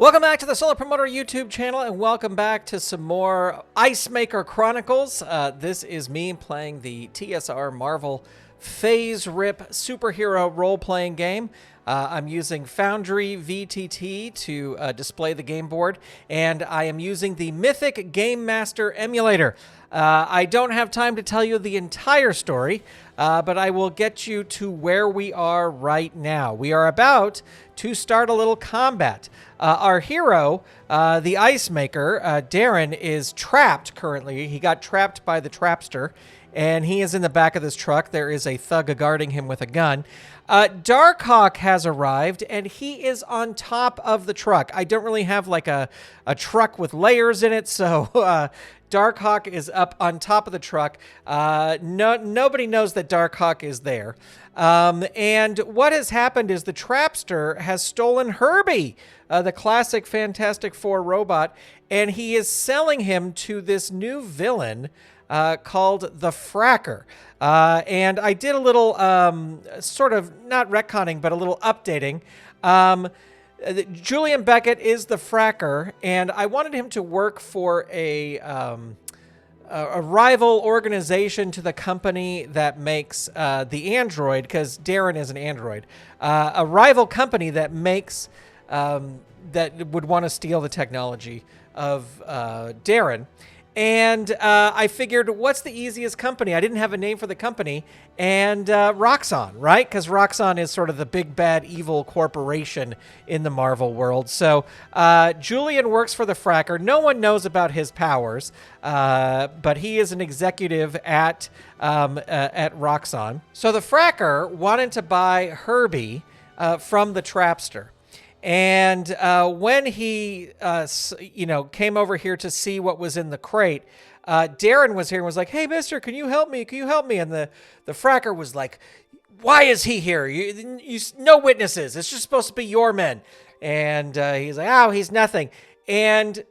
Welcome back to the Solar Promoter YouTube channel, and welcome back to some more Ice Maker Chronicles. This is me playing the TSR Marvel FASERIP superhero role-playing game. I'm using Foundry VTT to display the game board, and I am using the Mythic Game Master emulator. I don't have time to tell you the entire story, but I will get you to where we are right now. We are about to start a little combat. Our hero, the Ice Maker, Darren, is trapped currently. He got trapped by the Trapster, and he is in the back of this truck. There is a thug guarding him with a gun. Darkhawk has arrived, and he is on top of the truck. I don't really have like a truck with layers in it, so Darkhawk is up on top of the truck. Nobody knows that Darkhawk is there. And what has happened is the Trapster has stolen Herbie, the classic Fantastic Four robot, and he is selling him to this new villain called the Fracker. And I did a little sort of, not retconning, but a little updating. Julian Beckett is the Fracker, and I wanted him to work for a rival organization to the company that makes the Android, because Darren is an Android. A rival company that makes, that would want to steal the technology of Darren. And I figured, what's the easiest company? I didn't have a name for the company. And Roxxon, right? Because Roxxon is sort of the big, bad, evil corporation in the Marvel world. So Julian works for the Fracker. No one knows about his powers, but he is an executive at Roxxon. So the Fracker wanted to buy Herbie from the Trapster. And when he, came over here to see what was in the crate, Darren was here and was like, "Hey, mister, can you help me? Can you help me?" And the Fracker was like, "Why is he here? You no witnesses. It's just supposed to be your men." And he's like, "Oh, he's nothing." And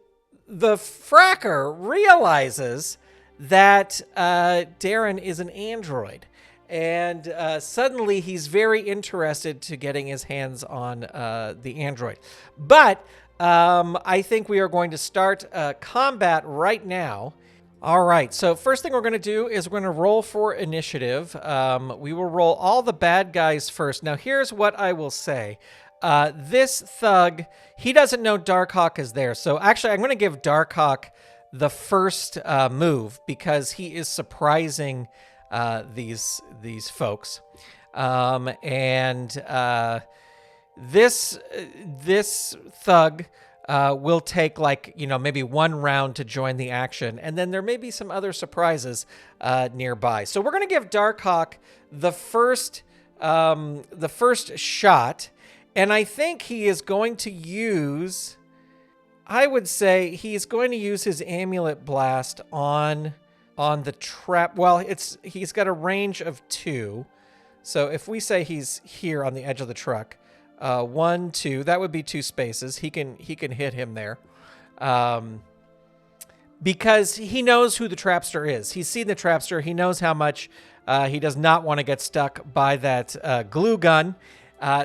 the Fracker realizes that Darren is an android. And suddenly he's very interested to getting his hands on the android. But I think we are going to start combat right now. All right, so first thing we're going to do is we're going to roll for initiative. We will roll all the bad guys first. Now, here's what I will say. This thug, he doesn't know Darkhawk is there. So actually, I'm going to give Darkhawk the first move because he is surprising these folks, this thug will take maybe one round to join the action, and then there may be some other surprises nearby. So we're gonna give Darkhawk the first shot, and I think he is going to use. I would say he's going to use his amulet blast on the trap. Well, he's got a range of 2. So if we say he's here on the edge of the truck, 1, 2, that would be 2 spaces. He can hit him there. Because he knows who the Trapster is. He's seen the Trapster. He knows how much he does not want to get stuck by that glue gun.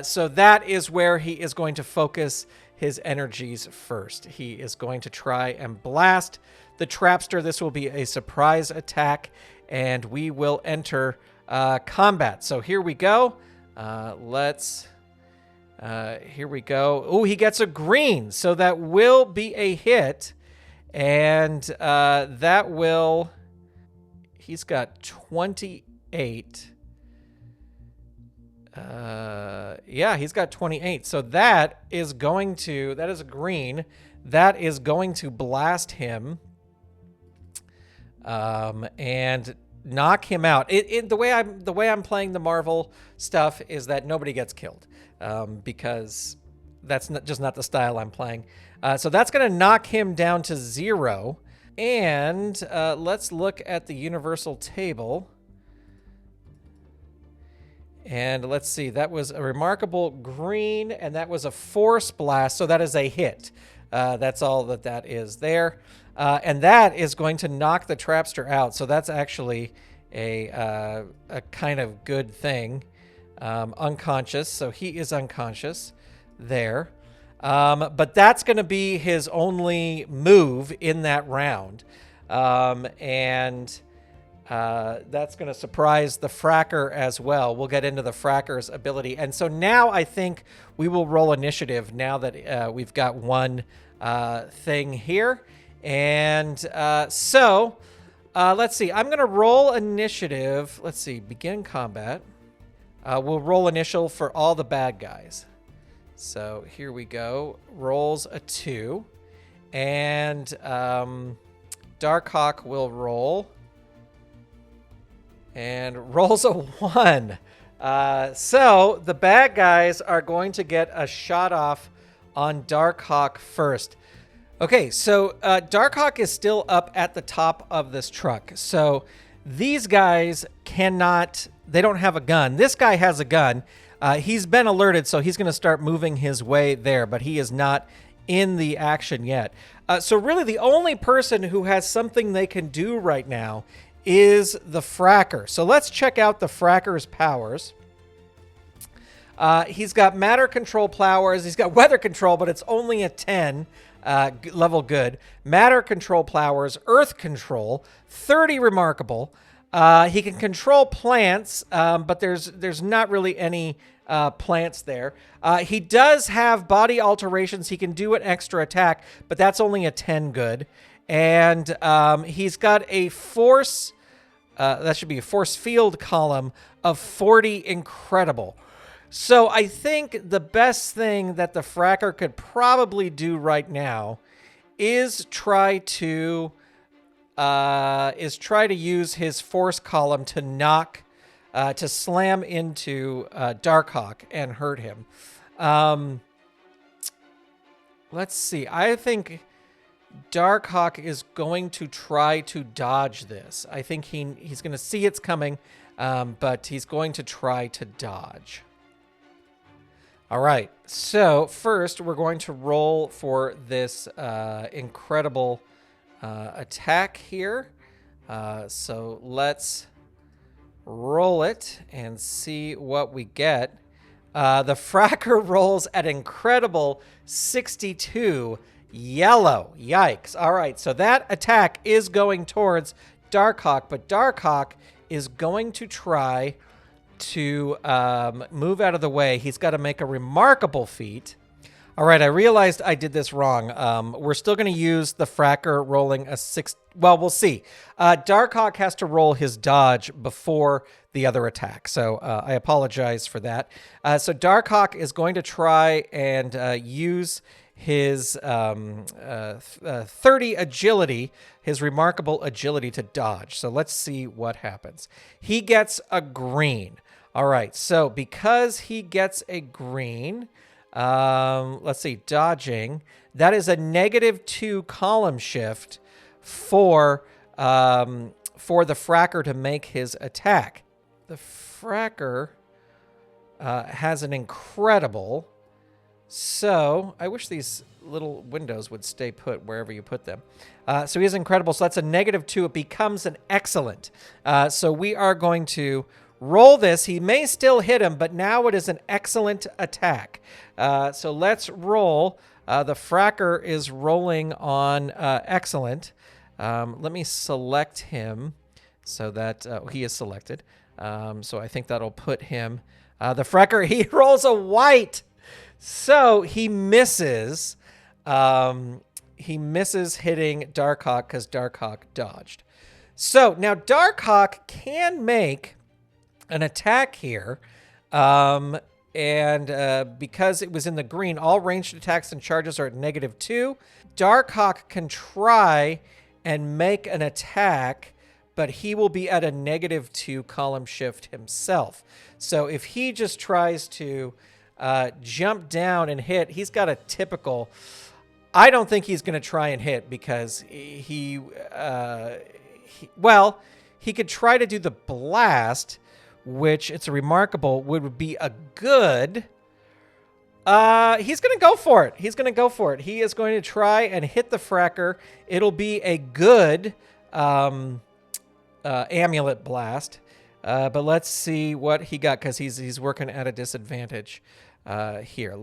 So that is where he is going to focus his energies first. He is going to try and blast the Trapster. This will be a surprise attack, and we will enter combat. So here we go. Here we go. Oh, he gets a green, so that will be a hit, and that will. He's got 28. Yeah, he's got 28. So that is a green. That is going to blast him. And knock him out. The way I'm playing the Marvel stuff is that nobody gets killed, because that's just not the style I'm playing. So that's going to knock him down to 0. And let's look at the universal table. And let's see, that was a remarkable green, and that was a force blast. So that is a hit. That's all that is there. And that is going to knock the Trapster out. So that's actually a kind of good thing. Unconscious. So he is unconscious there. But that's going to be his only move in that round. And that's going to surprise the Fracker as well. We'll get into the Fracker's ability. And so now I think we will roll initiative now that we've got one thing here. And so let's see. I'm going to roll initiative. Let's see. Begin combat. We'll roll initial for all the bad guys. So here we go. Rolls a 2. And Darkhawk will roll. And rolls a 1. So the bad guys are going to get a shot off on Darkhawk first. Okay, so Darkhawk is still up at the top of this truck. So these guys cannot, they don't have a gun. This guy has a gun. He's been alerted, so he's going to start moving his way there, but he is not in the action yet. So really the only person who has something they can do right now is the Fracker. So let's check out the Fracker's powers. He's got matter control powers. He's got weather control, but it's only a 10 level good. Matter control powers, earth control, 30 remarkable. He can control plants, but there's not really any plants there. He does have body alterations. He can do an extra attack, but that's only a 10 good. And he's got a force, that should be a force field column of 40 incredible. So I think the best thing that the Fracker could probably do right now is try to use his force column to knock, to slam into Darkhawk and hurt him. Let's see. I think Darkhawk is going to try to dodge this. I think he's going to see it's coming, but he's going to try to dodge. All right. So first, we're going to roll for this incredible attack here. So let's roll it and see what we get. The Fracker rolls at incredible 62 yellow. Yikes. All right. So that attack is going towards Darkhawk, but Darkhawk is going to try to move out of the way. He's got to make a remarkable feat. All right, I realized I did this wrong. We're still going to use the Fracker rolling a 6. Well, we'll see. Darkhawk has to roll his dodge before the other attack, so I apologize for that. So Darkhawk is going to try and use his 30 agility, his remarkable agility to dodge. So let's see what happens. He gets a green. All right, so because he gets a green, let's see, dodging, that is a -2 column shift for the Fracker to make his attack. The Fracker has an incredible. So I wish these little windows would stay put wherever you put them. So he is incredible. So that's a -2. It becomes an excellent. So we are going to roll this. He may still hit him, but now it is an excellent attack. So let's roll. The Fracker is rolling on excellent. Let me select him so that he is selected. So I think that'll put him. The Fracker, he rolls a white. So he misses. He misses hitting Darkhawk because Darkhawk dodged. So now Darkhawk can make an attack here. And because it was in the green, all ranged attacks and charges are at -2. Darkhawk can try and make an attack, but he will be at a -2 column shift himself. So if he just tries to jump down and hit, he's got a typical. I don't think he's going to try and hit because he could try to do the blast, which it's a remarkable would be a good. He's going to go for it. He's going to go for it. He is going to try and hit the Fracker. It'll be a good amulet blast. But let's see what he got because he's working at a disadvantage here.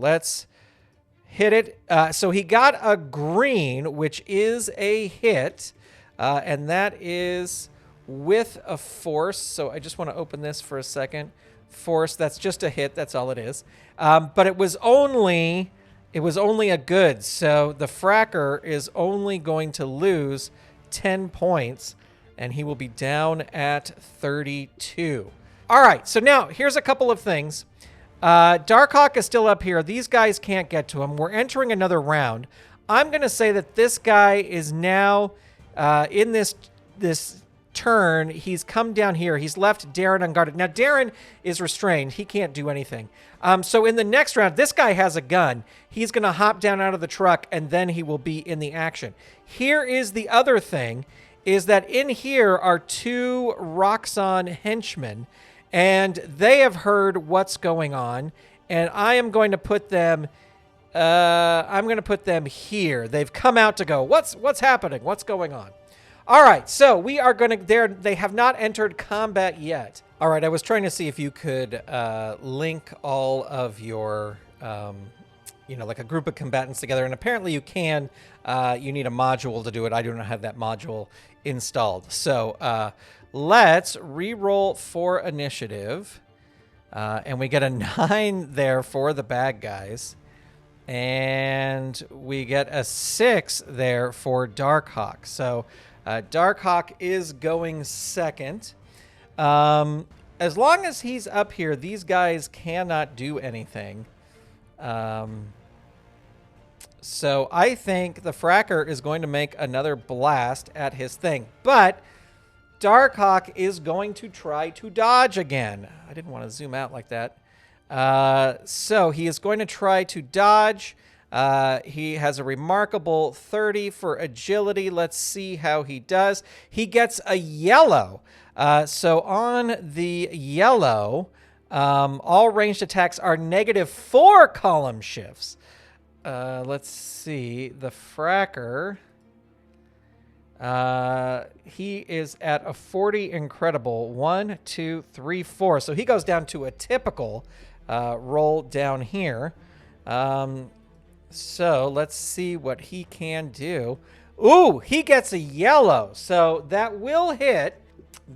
hit it. So he got a green, which is a hit, and that is with a force. So I just want to open this for a second. Force, that's just a hit. That's all it is. But it was only a good. So the fracker is only going to lose 10 points, and he will be down at 32. All right, so now here's a couple of things. Darkhawk is still up here. These guys can't get to him. We're entering another round. I'm going to say that this guy is now in this turn. He's come down here. He's left Darren unguarded. Now, Darren is restrained. He can't do anything. So in the next round, this guy has a gun. He's going to hop down out of the truck, and then he will be in the action. Here is the other thing, is that in here are 2 Roxxon henchmen, and they have heard what's going on, and I am going to put them here. They've come out to go, what's happening? What's going on? All right, so we are going to, they have not entered combat yet. All right, I was trying to see if you could link all of your, like a group of combatants together, and apparently you can. You need a module to do it. I do not have that module installed. So let's re-roll for initiative, and we get a 9 there for the bad guys, and we get a 6 there for Darkhawk. So Darkhawk is going second. As long as he's up here, these guys cannot do anything. So I think the fracker is going to make another blast at his thing. But Darkhawk is going to try to dodge again. I didn't want to zoom out like that. So he is going to try to dodge. He has a remarkable 30 for agility. Let's see how he does. He gets a yellow. So on the yellow, all ranged attacks are -4 column shifts. Let's see. The fracker, he is at a 40 incredible. 1, 2, 3, 4. So he goes down to a typical roll down here. So let's see what he can do. Ooh, he gets a yellow. So that will hit.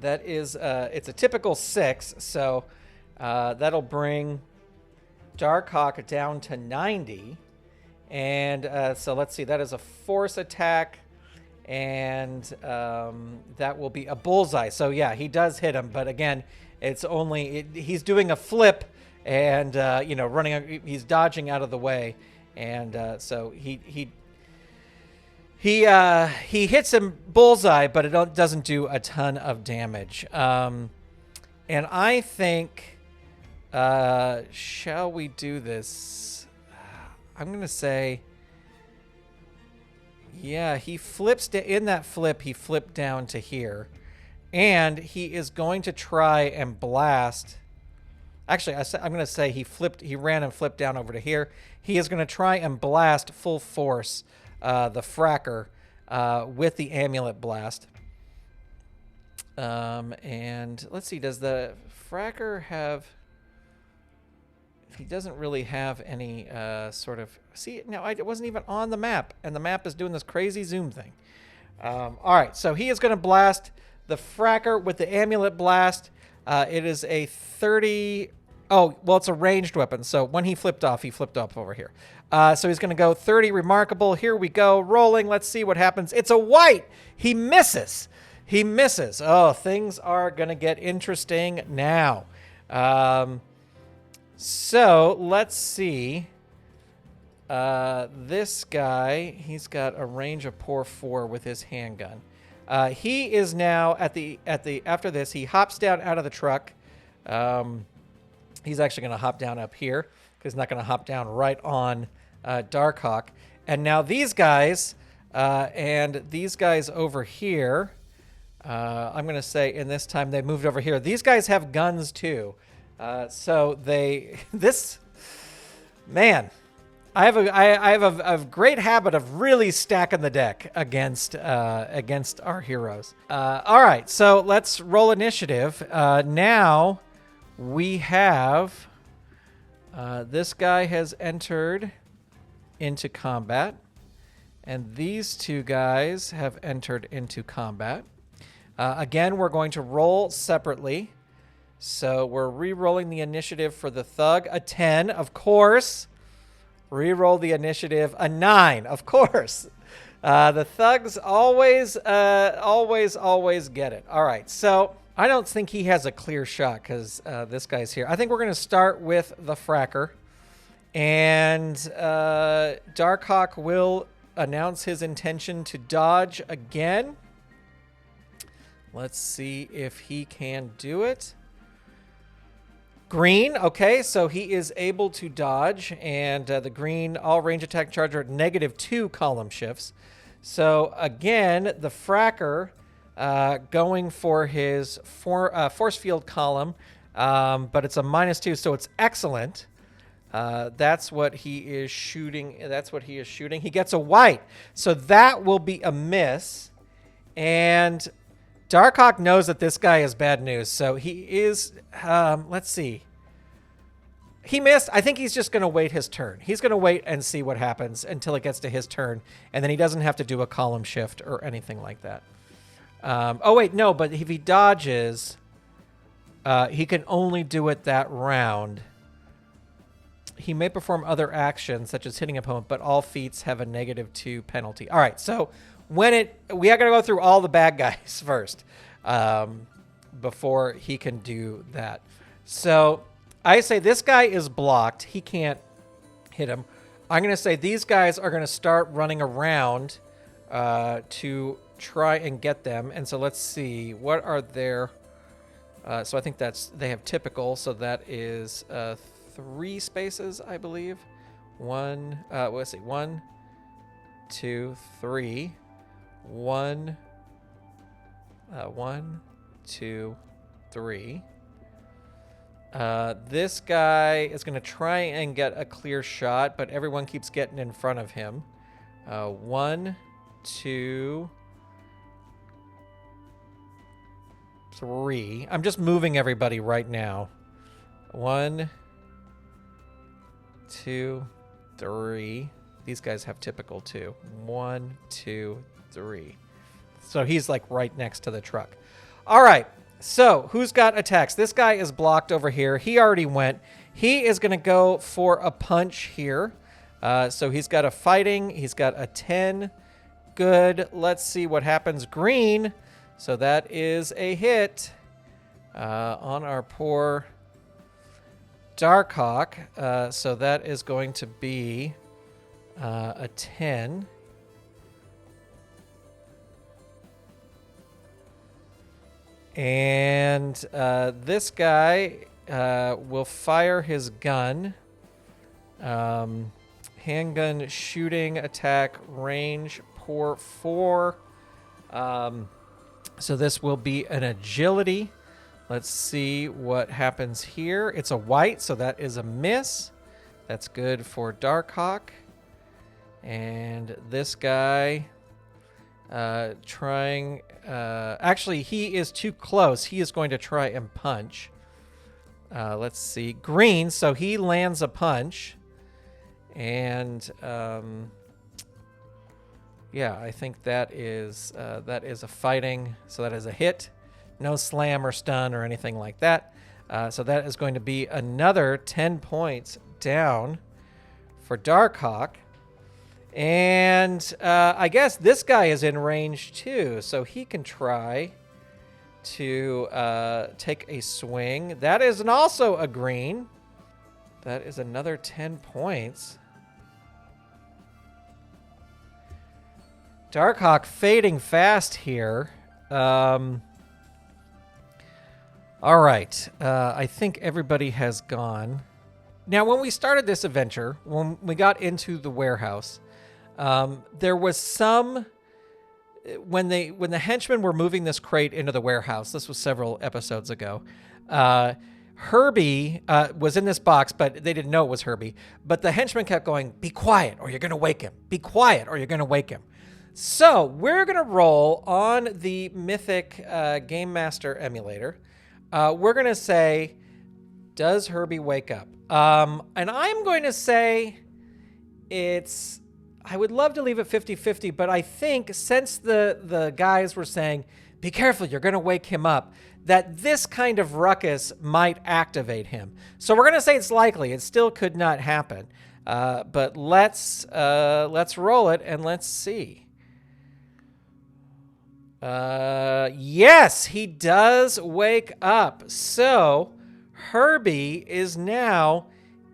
That is, it's a typical 6. So that'll bring Darkhawk down to 90. And so let's see. That is a force attack. And that will be a bullseye. So yeah, he does hit him. But again, it's only, he's doing a flip and, running, he's dodging out of the way. And so he hits him bullseye, but it doesn't do a ton of damage. And I think, shall we do this? I'm going to say, yeah, he flips in that flip. He flipped down to here, and he is going to try and blast. Actually, I'm going to say he ran and flipped down over to here. He is going to try and blast full force the fracker with the amulet blast. And let's see, does the fracker have... He doesn't really have any sort of... See, now it wasn't even on the map, and the map is doing this crazy zoom thing. All right, so he is going to blast the fracker with the amulet blast. It is a 30... Oh, well, it's a ranged weapon. So when he flipped off over here. So he's going to go 30 remarkable. Here we go. Rolling. Let's see what happens. It's a white. He misses. He misses. Oh, things are going to get interesting now. So let's see. This guy, he's got a range of +4 with his handgun. He is now after this, he hops down out of the truck. He's actually going to hop down up here because he's not going to hop down right on Darkhawk. And now these guys and these guys over here, I'm going to say in this time they moved over here. These guys have guns too. So man, I have a great habit of really stacking the deck against our heroes. All right, so let's roll initiative. Now we have this guy has entered into combat. And these two guys have entered into combat. Again, we're going to roll separately. So we're re-rolling the initiative for the thug. A 10, of course. Re-roll the initiative. A 9, of course. The thugs always get it. All right, so I don't think he has a clear shot because this guy's here. I think we're going to start with the fracker. And Darkhawk will announce his intention to dodge again. Let's see if he can do it. Green, okay, so he is able to dodge, and the green all range attack charger at -2 column shifts. So again, the fracker going for his force field column, but it's a -2, so it's excellent. That's what he is shooting. He gets a white, so that will be a miss. And Darkhawk knows that this guy is bad news, so he is, let's see. He missed. I think he's just going to wait his turn. He's going to wait and see what happens until it gets to his turn, and then he doesn't have to do a column shift or anything like that. Oh, wait, no, but if he dodges, he can only do it that round. He may perform other actions, such as hitting an opponent, but all feats have a -2 penalty. All right, so we are going to go through all the bad guys first before he can do that. So I say this guy is blocked. He can't hit him. I'm going to say these guys are going to start running around to try and get them. And so let's see. What are their... so I think they have typical. So that is 3 spaces, I believe. Let's see. 1, 2, 3. 1, 2, 3. This guy is going to try and get a clear shot, but everyone keeps getting in front of him. 1, 2, 3. I'm just moving everybody right now. 1, 2, 3. These guys have typical too. 1, 2, 3. So he's like right next to the truck. All right. So who's got attacks? This guy is blocked over here. He already went. He is going to go for a punch here. So he's got a fighting. He's got a 10. Good. Let's see what happens. Green. So that is a hit on our poor Darkhawk. So that is going to be a 10. And this guy will fire his gun. Handgun shooting attack range pour 4. So this will be an agility. Let's see what happens here. It's a white, so that is a miss. That's good for Darkhawk. And this guy trying... actually, he is too close. He is going to try and punch. Let's see. Green, so he lands a punch. And yeah, I think that is a fighting. So that is a hit. No slam or stun or anything like that. So that is going to be another 10 points down for Darkhawk. And I guess this guy is in range too, so he can try to take a swing. That is also a green. That is another 10 points. Darkhawk fading fast here. All right. I think everybody has gone. Now, when we started this adventure, when we got into the warehouse, there was some... When the henchmen were moving this crate into the warehouse, this was several episodes ago, Herbie was in this box, but they didn't know it was Herbie. But the henchman kept going, "Be quiet or you're going to wake him. Be quiet or you're going to wake him." So we're going to roll on the Mythic Game Master emulator. We're going to say, does Herbie wake up? And I'm going to say I would love to leave it 50-50, but I think since the guys were saying, be careful, you're going to wake him up, that this kind of ruckus might activate him. So we're going to say it's likely. It still could not happen. But let's roll it and let's see. Yes, he does wake up. So Herbie is now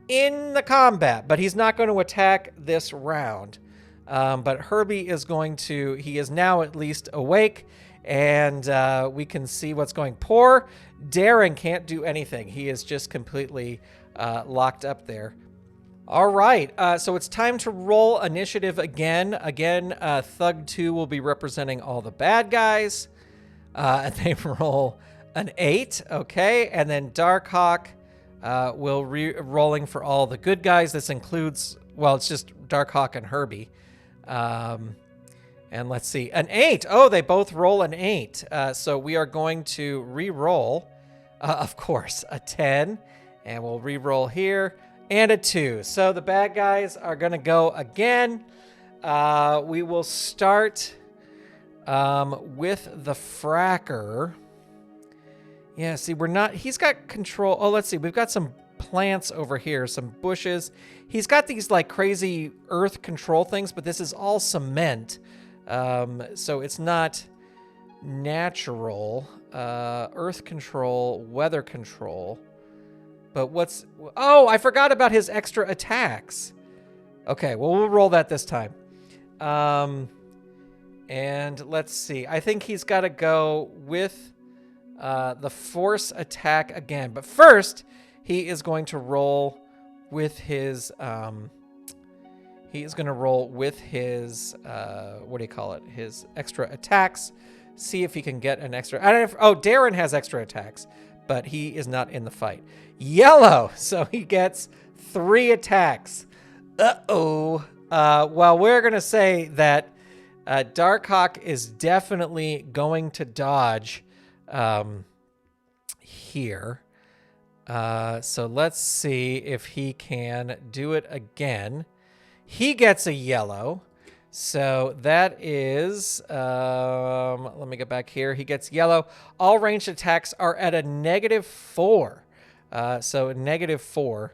in the combat, but he's not going to attack this round. But Herbie is he is now at least awake, and we can see what's going. Poor Darren can't do anything. He is just completely locked up there. All right, so it's time to roll initiative again. Thug 2 will be representing all the bad guys. They roll an 8, okay, and then Darkhawk will rolling for all the good guys. This includes, well, it's just Darkhawk and Herbie. And let's see, an 8. Oh, they both roll an 8. So we are going to re-roll, of course, a 10, and we'll re-roll here. And a 2. So the bad guys are going to go again. We will start with the Fracker. Yeah, see, he's got control. Oh, let's see. We've got some plants over here, some bushes. He's got these like crazy earth control things, but this is all cement. So it's not natural. Earth control, weather control. But I forgot about his extra attacks. Okay, well, we'll roll that this time. And let's see. I think he's got to go with the force attack again. But first, he is going to roll with his... he is going to roll with his... what do you call it? His extra attacks. See if he can get an extra... I don't know if... Oh, Darren has extra attacks, but he is not in the fight. Yellow, so he gets 3 attacks. Uh-oh. Well, we're going to say that Darkhawk is definitely going to dodge here. So let's see if he can do it again. He gets a yellow. So that is, let me go back here. He gets yellow. All ranged attacks are at a -4. So -4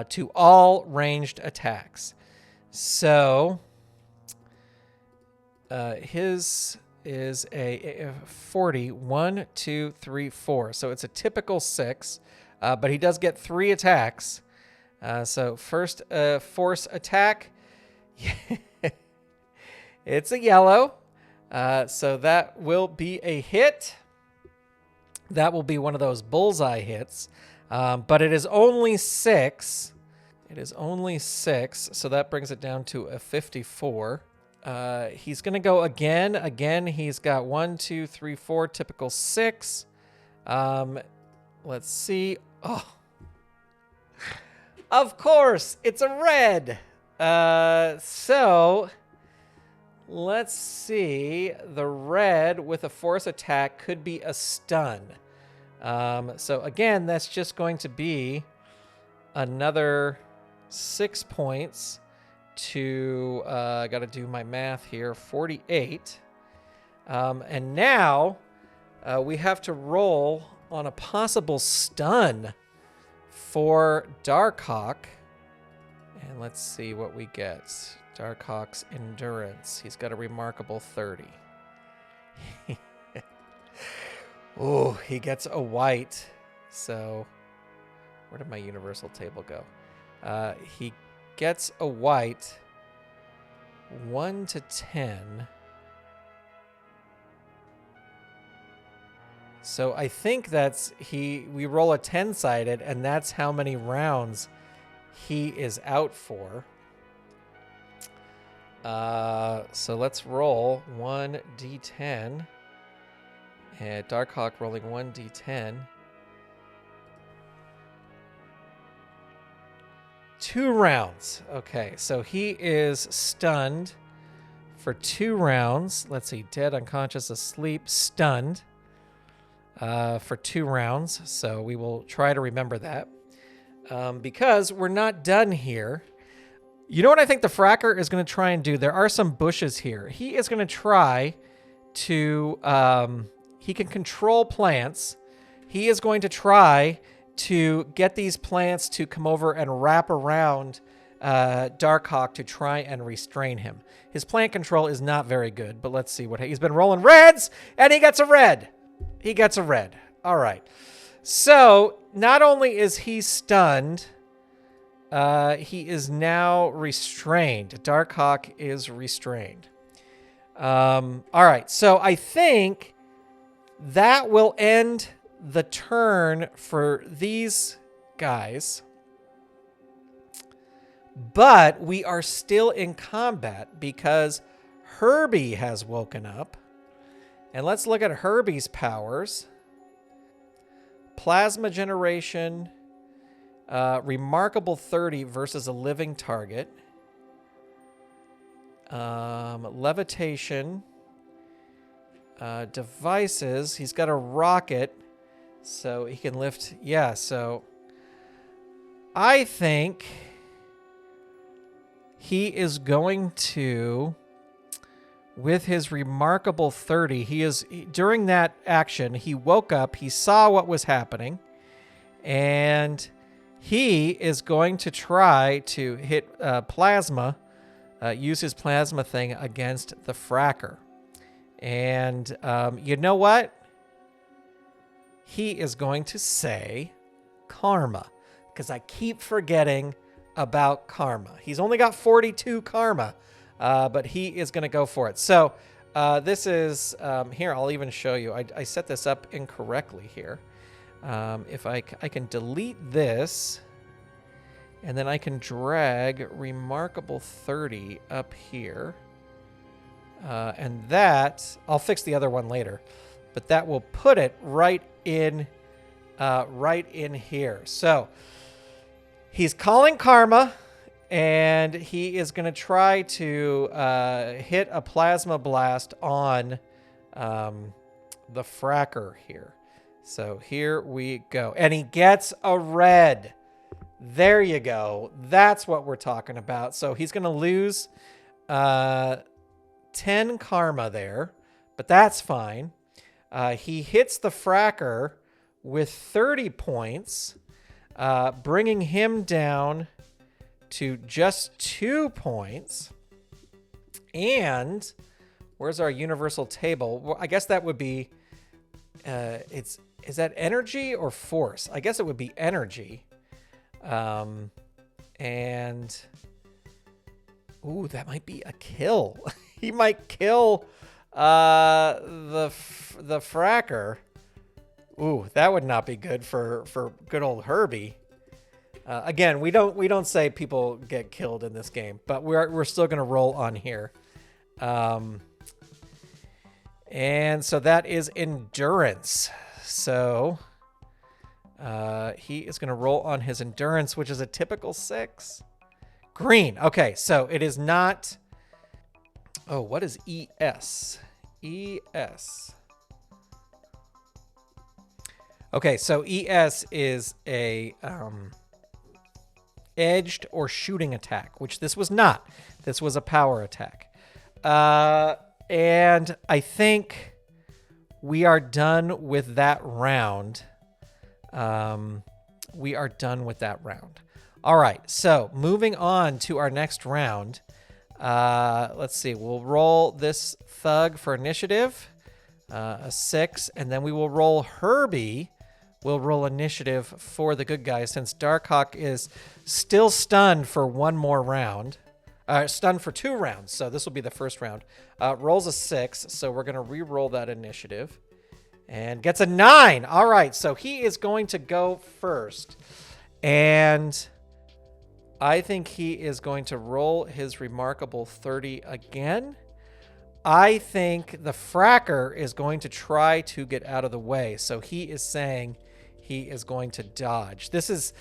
to all ranged attacks. So his is a 40. 1, 2, 3, 4. So it's a typical 6, but he does get 3 attacks. So first force attack. It's a yellow. So that will be a hit. That will be one of those bullseye hits. But it is only 6. It is only 6, so that brings it down to a 54. He's going to go again. Again, he's got 1, 2, 3, 4, typical 6. Let's see. Oh, of course, it's a red. So let's see. The red with a force attack could be a stun. So again, that's just going to be another 6 points to, I got to do my math here, 48. And now we have to roll on a possible stun for Darkhawk. And let's see what we get. Darkhawk's endurance. He's got a remarkable 30. Oh, he gets a white. So where did my universal table go? He gets a white. 1 to 10. So I think that's we roll a 10-sided, and that's how many rounds he is out for. So let's roll 1d10. And Darkhawk rolling 1d10. 2 rounds. Okay, so he is stunned for 2 rounds. Let's see, dead, unconscious, asleep, stunned for 2 rounds. So we will try to remember that. Because we're not done here. You know what I think the Fracker is going to try and do? There are some bushes here. He is going to try to... he can control plants. He is going to try to get these plants to come over and wrap around Darkhawk to try and restrain him. His plant control is not very good, but let's see what... He's been rolling reds, and he gets a red. He gets a red. All right. So, not only is he stunned... he is now restrained. Darkhawk is restrained. All right, so I think that will end the turn for these guys. But we are still in combat because Herbie has woken up. And let's look at Herbie's powers. Plasma generation... remarkable 30 versus a living target. Levitation. Devices. He's got a rocket, so he can lift. Yeah, so I think he is going to, with his remarkable 30, during that action, he woke up, he saw what was happening, and... he is going to try to hit plasma, use his plasma thing against the Fracker. And you know what? He is going to say karma, because I keep forgetting about karma. He's only got 42 karma, but he is going to go for it. So this is, here, I'll even show you. I set this up incorrectly here. If I can delete this, and then I can drag Remarkable 30 up here, and that, I'll fix the other one later, but that will put it right in here. So he's calling karma, and he is going to try to hit a plasma blast on the Fracker here. So here we go. And he gets a red. There you go. That's what we're talking about. So he's going to lose 10 karma there, but that's fine. He hits the Fracker with 30 points, bringing him down to just 2 points. And where's our universal table? Well, I guess that would be... is that energy or force? I guess it would be energy. And ooh, that might be a kill. He might kill the Fracker. Ooh, that would not be good for good old Herbie. Again, we don't say people get killed in this game, but we're still gonna roll on here. And so that is endurance. So he is going to roll on his endurance, which is a typical 6. Green. Okay, so it is not... Oh, what is ES? ES. Okay, so ES is a edged or shooting attack, which this was not. This was a power attack. And I think we are done with that round. We are done with that round. All right, so moving on to our next round. Let's see. We'll roll this thug for initiative, a 6, and then we will roll Herbie. We'll roll initiative for the good guys since Darkhawk is still stunned for one more round. Stunned for 2 rounds, so this will be the first round. Rolls a 6, so we're going to re-roll that initiative. And gets a 9. All right, so he is going to go first. And I think he is going to roll his remarkable 30 again. I think the Fracker is going to try to get out of the way. So he is saying he is going to dodge. This has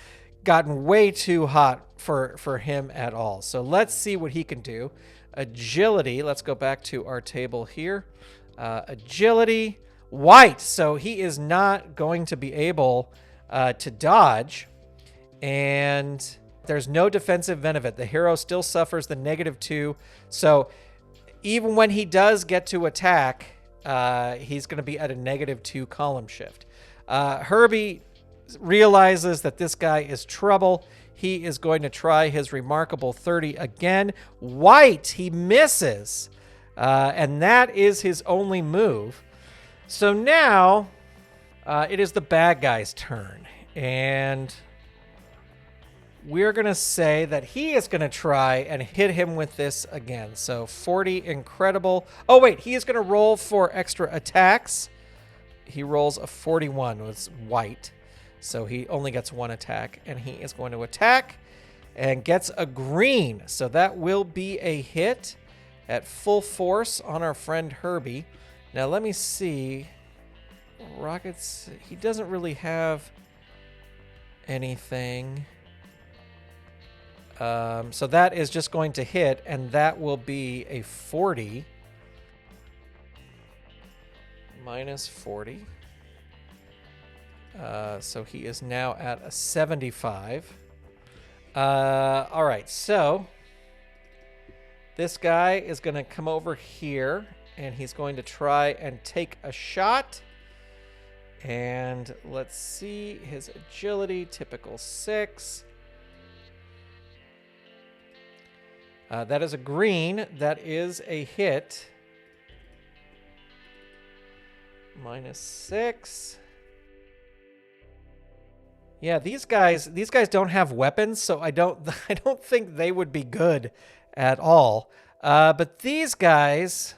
gotten way too hot for him at all. So let's see what he can do. Agility. Let's go back to our table here. Agility. White. So he is not going to be able to dodge. And There's no defensive benefit. The hero still suffers the -2. So even when he does get to attack, he's going to be at a -2 column shift. Herbie realizes that this guy is trouble. He is going to try his remarkable 30 again. White, he misses. And that is his only move. So now it is the bad guy's turn. And we're going to say that he is going to try and hit him with this again. So 40, incredible. Oh, wait, he is going to roll for extra attacks. He rolls a 41 with white. So he only gets 1 attack. And he is going to attack and gets a green. So that will be a hit at full force on our friend Herbie. Now let me see. Rockets, he doesn't really have anything. So that is just going to hit, and that will be a 40. -40. So he is now at a 75. All right, so this guy is going to come over here, and he's going to try and take a shot. And let's see his agility, typical 6. That is a green. That is a hit. -6. Yeah, these guys don't have weapons, so I don't think they would be good at all. But these guys,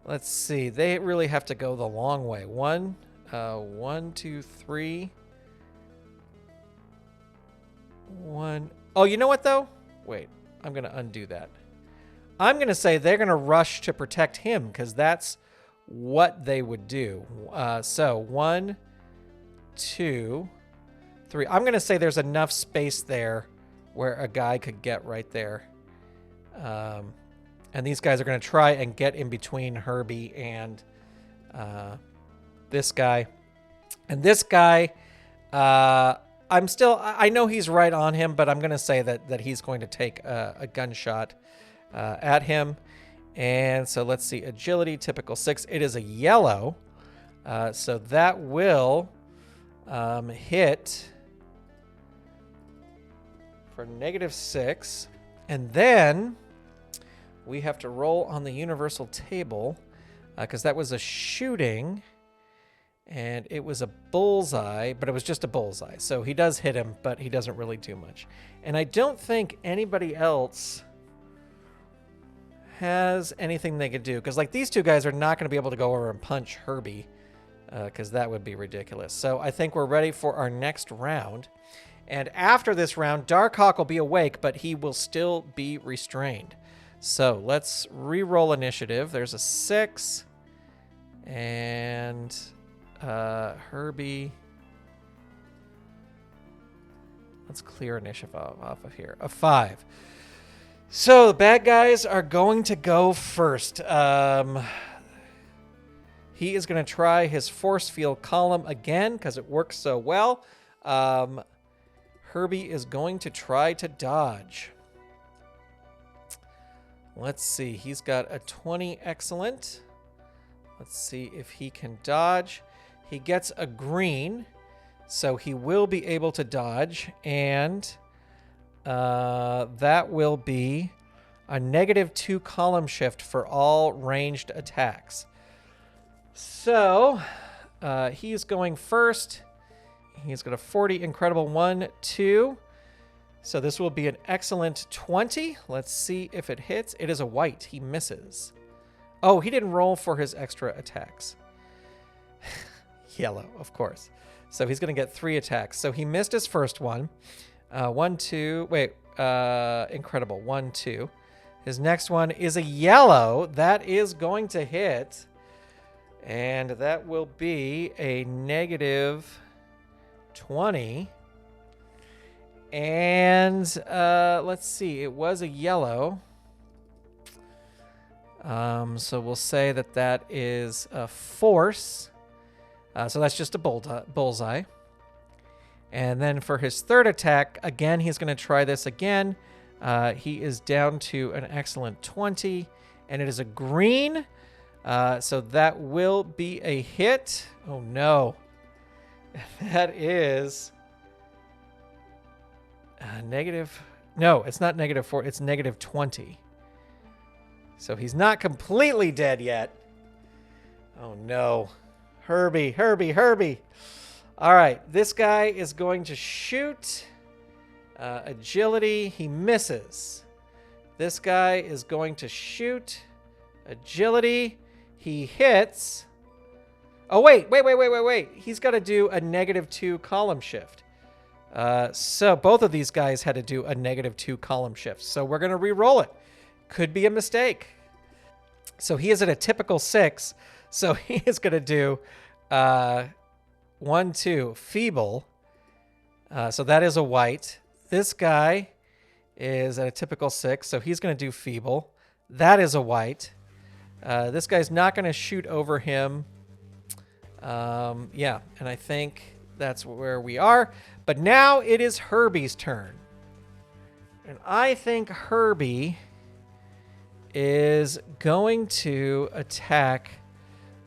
let's see, they really have to go the long way. 1, 2, 3. 1. Oh, you know what though? Wait. I'm going to undo that. I'm going to say they're going to rush to protect him because that's what they would do. So 1, 2, 3. I'm going to say there's enough space there where a guy could get right there. And these guys are going to try and get in between Herbie and this guy. And this guy, I know he's right on him, but I'm going to say that he's going to take a gunshot at him. And so let's see, agility, typical 6. It is a yellow. So that will hit for -6. And then we have to roll on the universal table because that was a shooting. And it was a bullseye, but it was just a bullseye. So he does hit him, but he doesn't really do much. And I don't think anybody else has anything they could do. Because like these two guys are not going to be able to go over and punch Herbie. Because that would be ridiculous. So I think we're ready for our next round. And after this round, Darkhawk will be awake, but he will still be restrained. So let's re-roll initiative. There's a 6. And Herbie. Let's clear initiative off of here. A 5. So the bad guys are going to go first. He is going to try his force field column again because it works so well. Herbie is going to try to dodge. Let's see. He's got a 20. Excellent. Let's see if he can dodge. He gets a green, so he will be able to dodge, and that will be a -2 column shift for all ranged attacks. So he's going first. He's got a 40, incredible 1, 2. So this will be an excellent 20. Let's see if it hits. It is a white. He misses. Oh, he didn't roll for his extra attacks. Yellow, of course. So he's going to get 3 attacks. So he missed his first one. 1, 2. Wait, incredible. 1, 2. His next one is a yellow. That is going to hit. And that will be a -20. And let's see. It was a yellow. So we'll say that is a force. So that's just a bullseye. And then for his third attack, again, he's going to try this again. He is down to an excellent 20, and it is a green. So that will be a hit. Oh, no. That is negative. No, it's not -4. It's -20. So he's not completely dead yet. Oh, no. Herbie, Herbie, Herbie. All right, this guy is going to shoot. Agility, he misses. This guy is going to shoot. Agility, he hits. Oh, wait. He's got to do a -2 column shift. So both of these guys had to do a -2 column shift. So we're going to re-roll it. Could be a mistake. So he is at a typical 6. So he is going to do 1, 2, feeble. So that is a white. This guy is at a typical 6. So he's going to do feeble. That is a white. This guy's not going to shoot over him. Yeah, and I think that's where we are. But now it is Herbie's turn. And I think Herbie is going to attack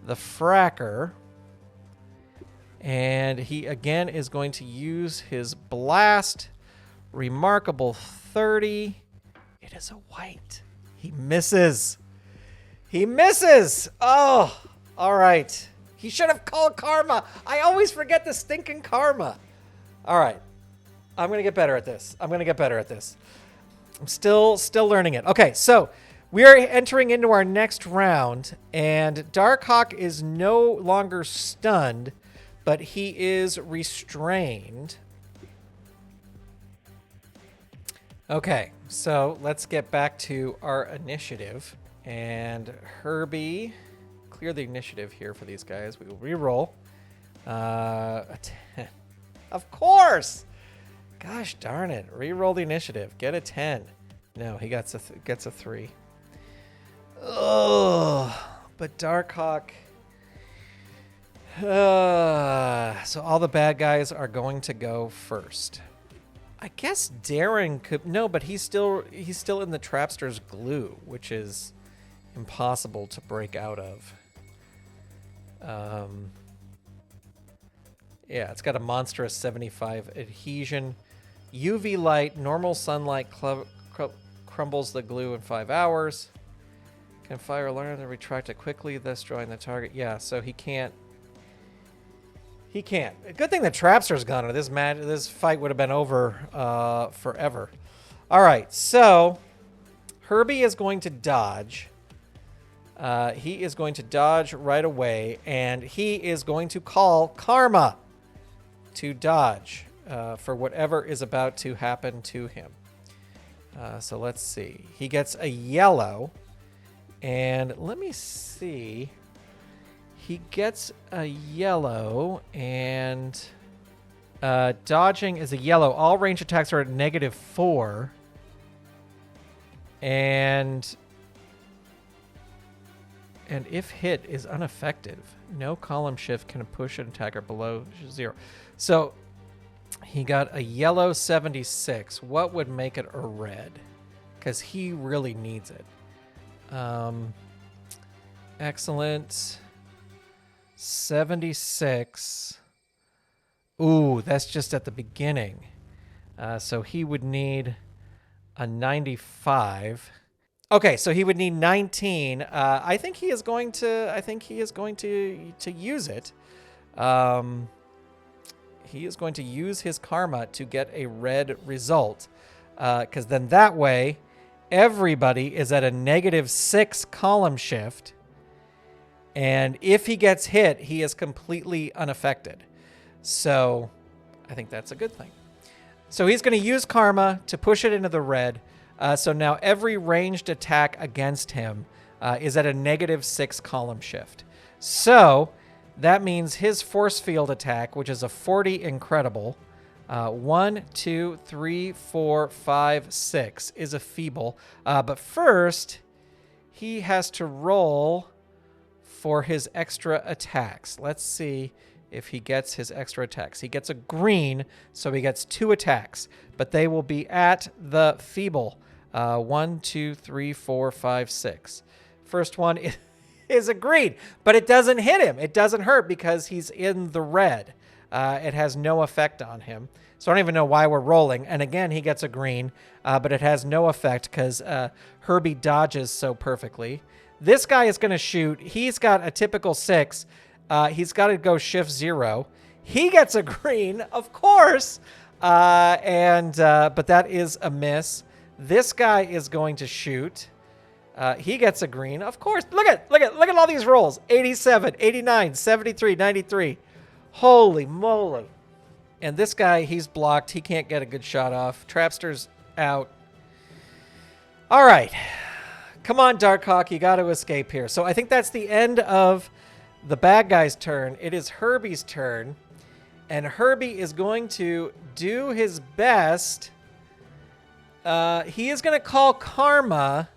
the fracker. And he, again, is going to use his blast. Remarkable 30. It is a white. He misses. He misses. Oh, all right. He should have called karma. I always forget the stinking karma. All right. I'm going to get better at this. I'm still learning it. Okay, so we are entering into our next round, and Darkhawk is no longer stunned, but he is restrained. Okay, so let's get back to our initiative. And Herbie, clear the initiative here for these guys. We will re-roll. A 10. Of course! Gosh darn it. Re-roll the initiative. Get a 10. No, he gets a 3. Ugh. But Darkhawk... so all the bad guys are going to go first. I guess Darren could... No, but he's still in the Trapster's glue, which is impossible to break out of. Yeah, it's got a monstrous 75 adhesion. UV light, normal sunlight crumbles the glue in 5 hours. Can fire alarm and retract it quickly, thus drawing the target. Yeah, so he can't. He can't. Good thing the Trapster's gone, or this fight would have been over forever. All right, so Herbie is going to dodge. He is going to dodge right away, and he is going to call Karma to dodge for whatever is about to happen to him. So let's see. He gets a yellow, and let me see. He gets a yellow, and dodging is a yellow. All range attacks are at -4. And if hit is ineffective, no column shift can push an attacker below 0. So he got a yellow 76. What would make it a red? Because he really needs it. Excellent. 76. Ooh, that's just at the beginning. So he would need a 95. Okay, so he would need 19. I think he is going to use it. He is going to use his karma to get a red result, because then that way everybody is at a -6 column shift, and if he gets hit, he is completely unaffected. So I think that's a good thing. So he's going to use karma to push it into the red. So now every ranged attack against him is at a -6 column shift. So that means his force field attack, which is a 40 incredible, 1, 2, 3, 4, 5, 6 is a feeble. But first, he has to roll for his extra attacks. Let's see if he gets his extra attacks. He gets a green, so he gets 2 attacks, but they will be at the feeble. 1, 2, 3, 4, 5, 6. First one is a green, but it doesn't hit him. It doesn't hurt because he's in the red. It has no effect on him. So I don't even know why we're rolling. And again, he gets a green, but it has no effect because Herbie dodges so perfectly. This guy is going to shoot. He's got a typical 6. He's got to go shift 0. He gets a green, of course, but that is a miss. This guy is going to shoot. He gets a green, of course. Look at all these rolls. 87, 89, 73, 93. Holy moly. And this guy, he's blocked. He can't get a good shot off. Trapster's out. All right. Come on, Darkhawk. You got to escape here. So I think that's the end of the bad guy's turn. It is Herbie's turn. And Herbie is going to do his best. He is going to call Karma,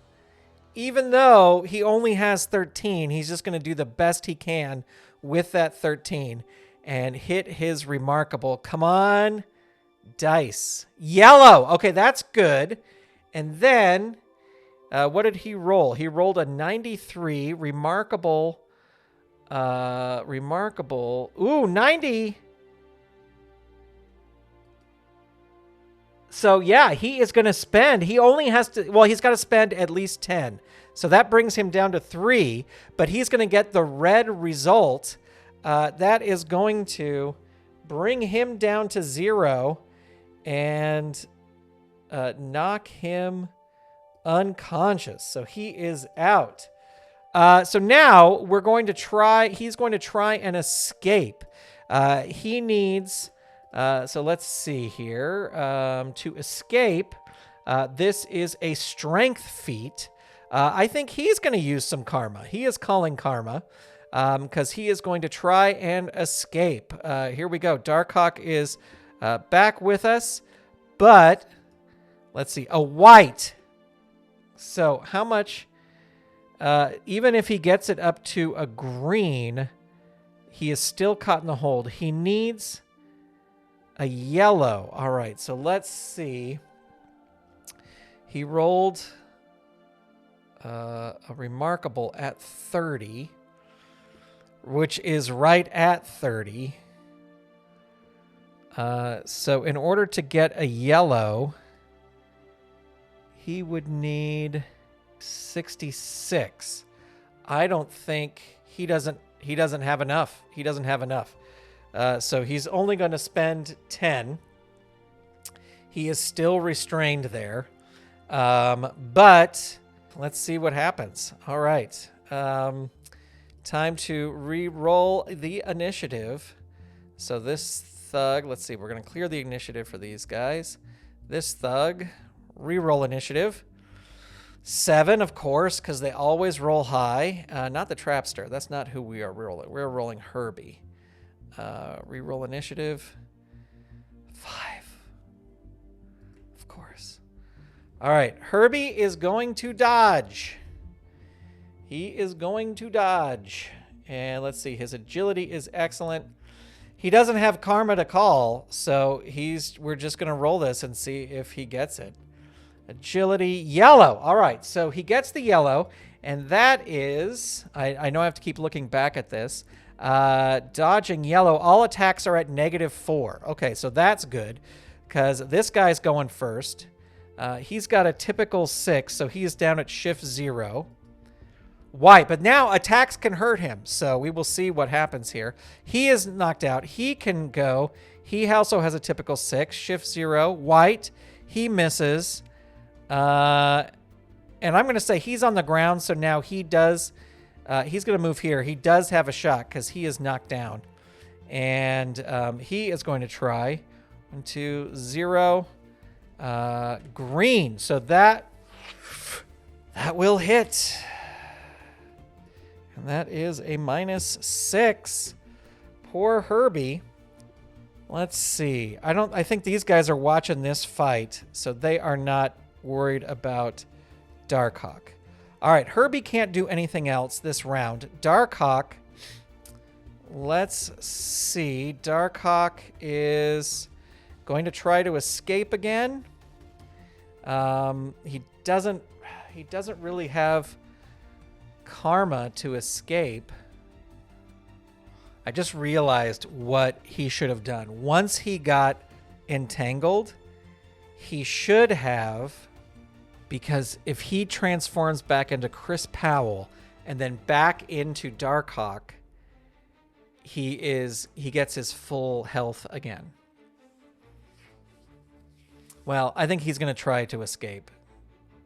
even though he only has 13. He's just going to do the best he can with that 13 and hit his remarkable. Come on, dice. Yellow. Okay, that's good. And then, what did he roll? He rolled a 93. Remarkable. Ooh, 90. So, yeah, he is going to spend. He only has to, well, he's got to spend at least 10. So that brings him down to 3, but he's going to get the red result. That is going to bring him down to 0 and knock him unconscious. So he is out. So now we're going to try, he's going to try and escape. He needs, so let's see here. To escape, this is a strength feat. I think he's going to use some karma. He is calling karma because he is going to try and escape. Here we go. Darkhawk is back with us, but let's see, a white. So how much, even if he gets it up to a green, he is still caught in the hold. He needs a yellow. All right, so let's see. He rolled a remarkable at 30, which is right at 30. So in order to get a yellow, he would need 66. I don't think he doesn't have enough. He doesn't have enough. So he's only going to spend 10. He is still restrained there. But let's see what happens. All right. Time to re-roll the initiative. So this thug, let's see, we're going to clear the initiative for these guys. This thug, re-roll initiative. 7, of course, because they always roll high. Not the Trapster. That's not who we are rolling. We're rolling Herbie. Re-roll initiative. 5. Of course. All right. Herbie is going to dodge. He is going to dodge. And let's see. His agility is excellent. He doesn't have karma to call, so we're just going to roll this and see if he gets it. Agility, yellow. All right, so he gets the yellow, and that is, I know I have to keep looking back at this. Dodging yellow, all attacks are at -4. Okay, so that's good, because this guy's going first. He's got a typical 6, so he's down at shift 0. White, but now attacks can hurt him, so we will see what happens here. He is knocked out. He can go. He also has a typical 6, shift 0. White, he misses. And I'm going to say he's on the ground, so now he does, he's going to move here. He does have a shot because he is knocked down. And he is going to try. 1, 2, 0. Green. So that will hit. And that is a -6. Poor Herbie. Let's see. I think these guys are watching this fight, so they are not worried about Darkhawk. All right, Herbie can't do anything else this round. Darkhawk, Let's see. Darkhawk is going to try to escape again. He doesn't really have karma to escape. I just realized what he should have done. Once he got entangled, he should have, because if he transforms back into Chris Powell and then back into Darkhawk, he gets his full health again. Well, I think he's going to try to escape.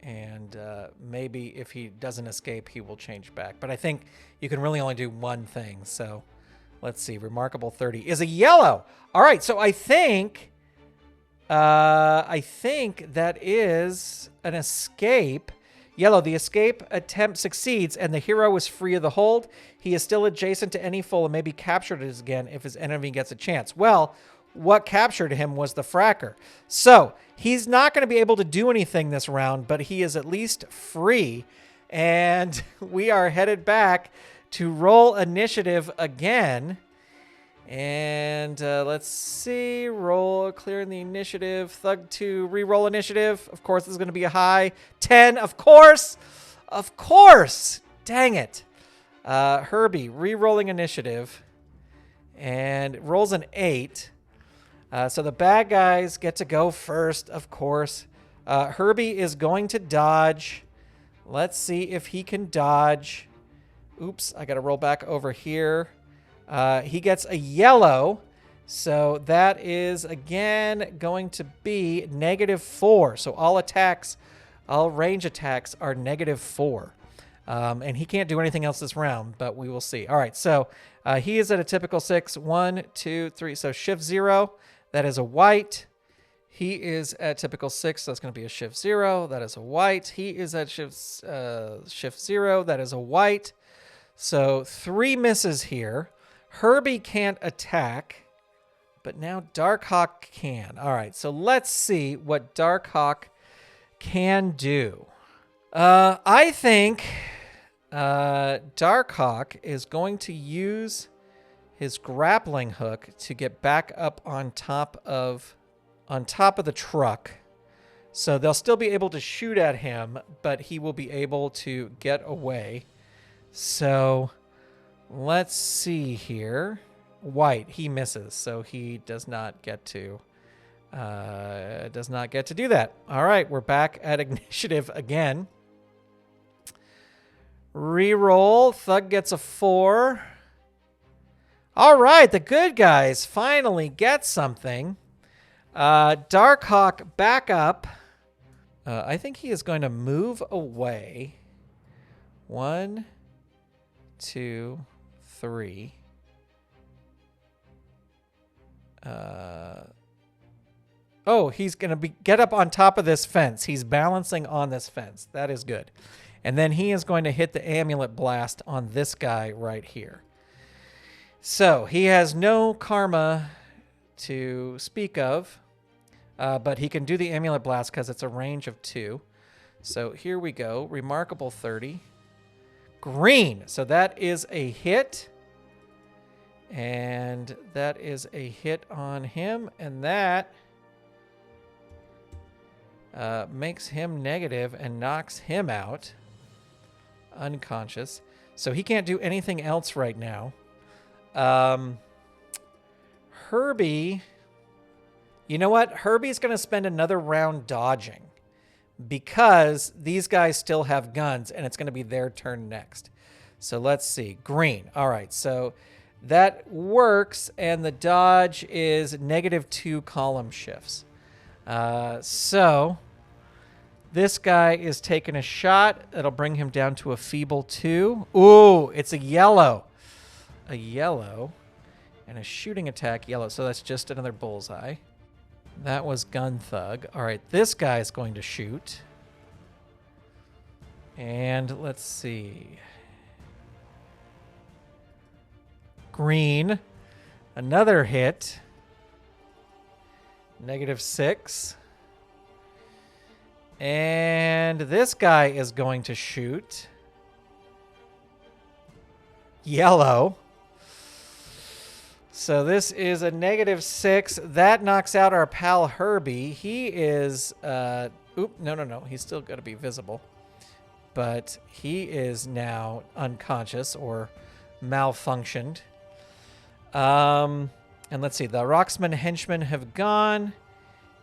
And maybe if he doesn't escape, he will change back. But I think you can really only do one thing. So let's see. Remarkable 30 is a yellow. All right. So I think that is an escape. Yellow, the escape attempt succeeds, and the hero is free of the hold. He is still adjacent to any foe and may be captured again if his enemy gets a chance. Well, what captured him was the fracker. So he's not going to be able to do anything this round, but he is at least free. And we are headed back to roll initiative again. And let's see. Roll, clearing the initiative. Thug to re-roll initiative. Of course, this is going to be a high. 10, of course. Of course. Dang it. Herbie, re-rolling initiative. And rolls an 8. So the bad guys get to go first, of course. Herbie is going to dodge. Let's see if he can dodge. Oops, I got to roll back over here. He gets a yellow. So that is, again, going to be -4. So all range attacks are -4. And he can't do anything else this round, but we will see. All right, so he is at a typical 6. 1, 2, 3. So shift 0. That is a white. He is at typical 6. So that's going to be a shift 0. That is a white. He is at shift 0. That is a white. So 3 misses here. Herbie can't attack, but now Darkhawk can. All right, so let's see what Darkhawk can do. I think Darkhawk is going to use his grappling hook to get back up on top of the truck. So they'll still be able to shoot at him, but he will be able to get away. So let's see here. White, he misses, so he does not get to do that. All right, we're back at initiative again. Reroll. Thug gets a 4. All right, the good guys finally get something. Darkhawk back up. I think he is going to move away. 1, 2, 3. He's going to get up on top of this fence. He's balancing on this fence. That is good. And then he is going to hit the amulet blast on this guy right here. So he has no karma to speak of, but he can do the amulet blast because it's a range of 2. So here we go. Remarkable 30. Green. So that is a hit. And that is a hit on him. And that makes him negative and knocks him out. Unconscious. So he can't do anything else right now. Herbie, you know what? Herbie's going to spend another round dodging because these guys still have guns and it's going to be their turn next. So let's see. Green. All right. So that works, and the dodge is -2 column shifts. So this guy is taking a shot. It'll bring him down to a feeble 2. Ooh, it's a yellow. A yellow and a shooting attack yellow. So that's just another bullseye. That was Gun Thug. All right, this guy is going to shoot. And let's see. Green. Another hit. -6. And this guy is going to shoot. Yellow. So this is a -6. That knocks out our pal Herbie. He is, no. He's still going to be visible. But he is now unconscious or malfunctioned. And let's see. The Rocksman henchmen have gone.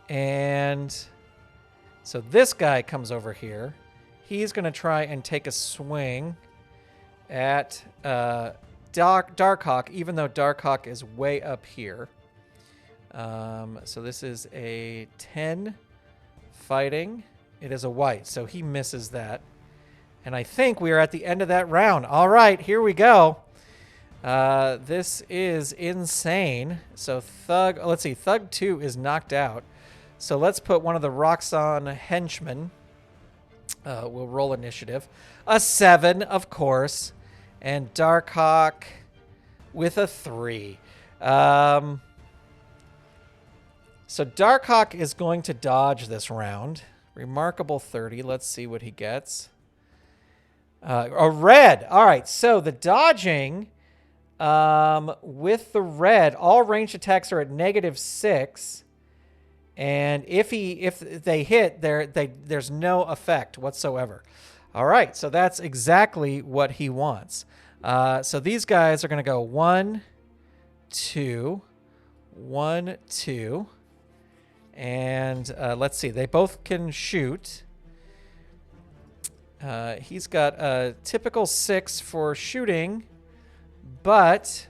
And so this guy comes over here. He's going to try and take a swing at Darkhawk, even though Darkhawk is way up here. So this is a 10 fighting. It is a white, so he misses that. And I think we are at the end of that round. All right, here we go. This is insane. So let's see, Thug 2 is knocked out. So let's put one of the Roxxon henchmen. We'll roll initiative. A 7, of course. And Darkhawk with a 3. So Darkhawk is going to dodge this round. Remarkable 30. Let's see what he gets. A red. All right, so the dodging with the red, all ranged attacks are at -6. And if they hit, there's no effect whatsoever. All right, so that's exactly what he wants. So these guys are going to go 1, 2, 1, 2. And let's see, they both can shoot. He's got a typical 6 for shooting, but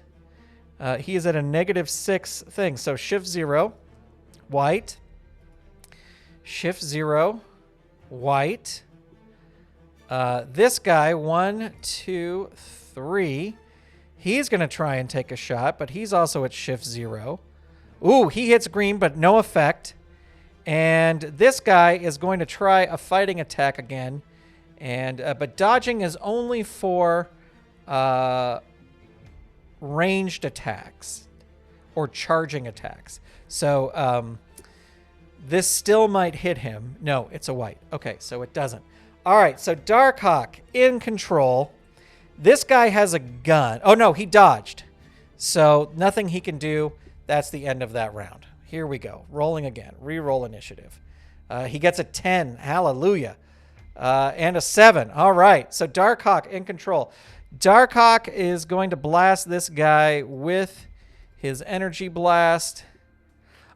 he is at a -6 thing. So shift 0, white. Shift 0, white. This guy, 1, 2, 3. He's going to try and take a shot, but he's also at shift 0. Ooh, he hits green, but no effect. And this guy is going to try a fighting attack again. And but dodging is only for ranged attacks or charging attacks. So this still might hit him. No, it's a white. Okay, so it doesn't. All right, so Darkhawk in control. This guy has a gun. Oh, no, he dodged. So nothing he can do. That's the end of that round. Here we go. Rolling again. Reroll initiative. He gets a 10. Hallelujah. And a 7. All right, so Darkhawk in control. Darkhawk is going to blast this guy with his energy blast.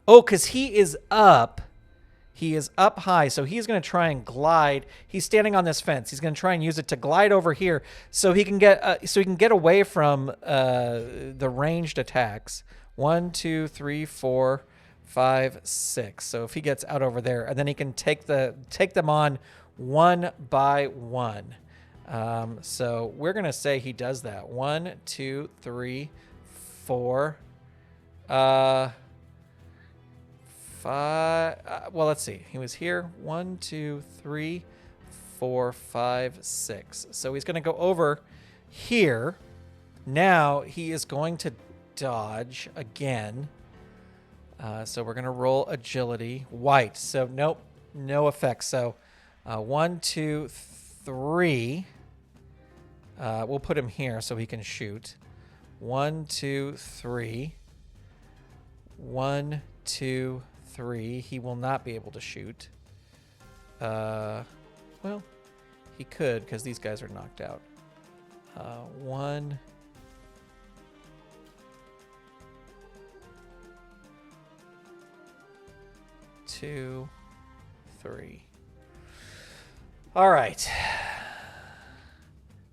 Oh, because he is up. He is up high, so he's going to try and glide. He's standing on this fence. He's going to try and use it to glide over here, so he can get away from the ranged attacks. 1, 2, 3, 4, 5, 6. So if he gets out over there, and then he can take them on one by one. So we're going to say he does that. 1, 2, 3, 4. 5. Well, let's see. He was here. 1, 2, 3, 4, 5, 6. So he's going to go over here. Now he is going to dodge again. So we're going to roll agility. White. So nope, no effect. So 1, 2, 3. We'll put him here so he can shoot. 1, 2, 3. 1, 2, 3. He will not be able to shoot. Well, he could because these guys are knocked out. 1. 2, 3. All right.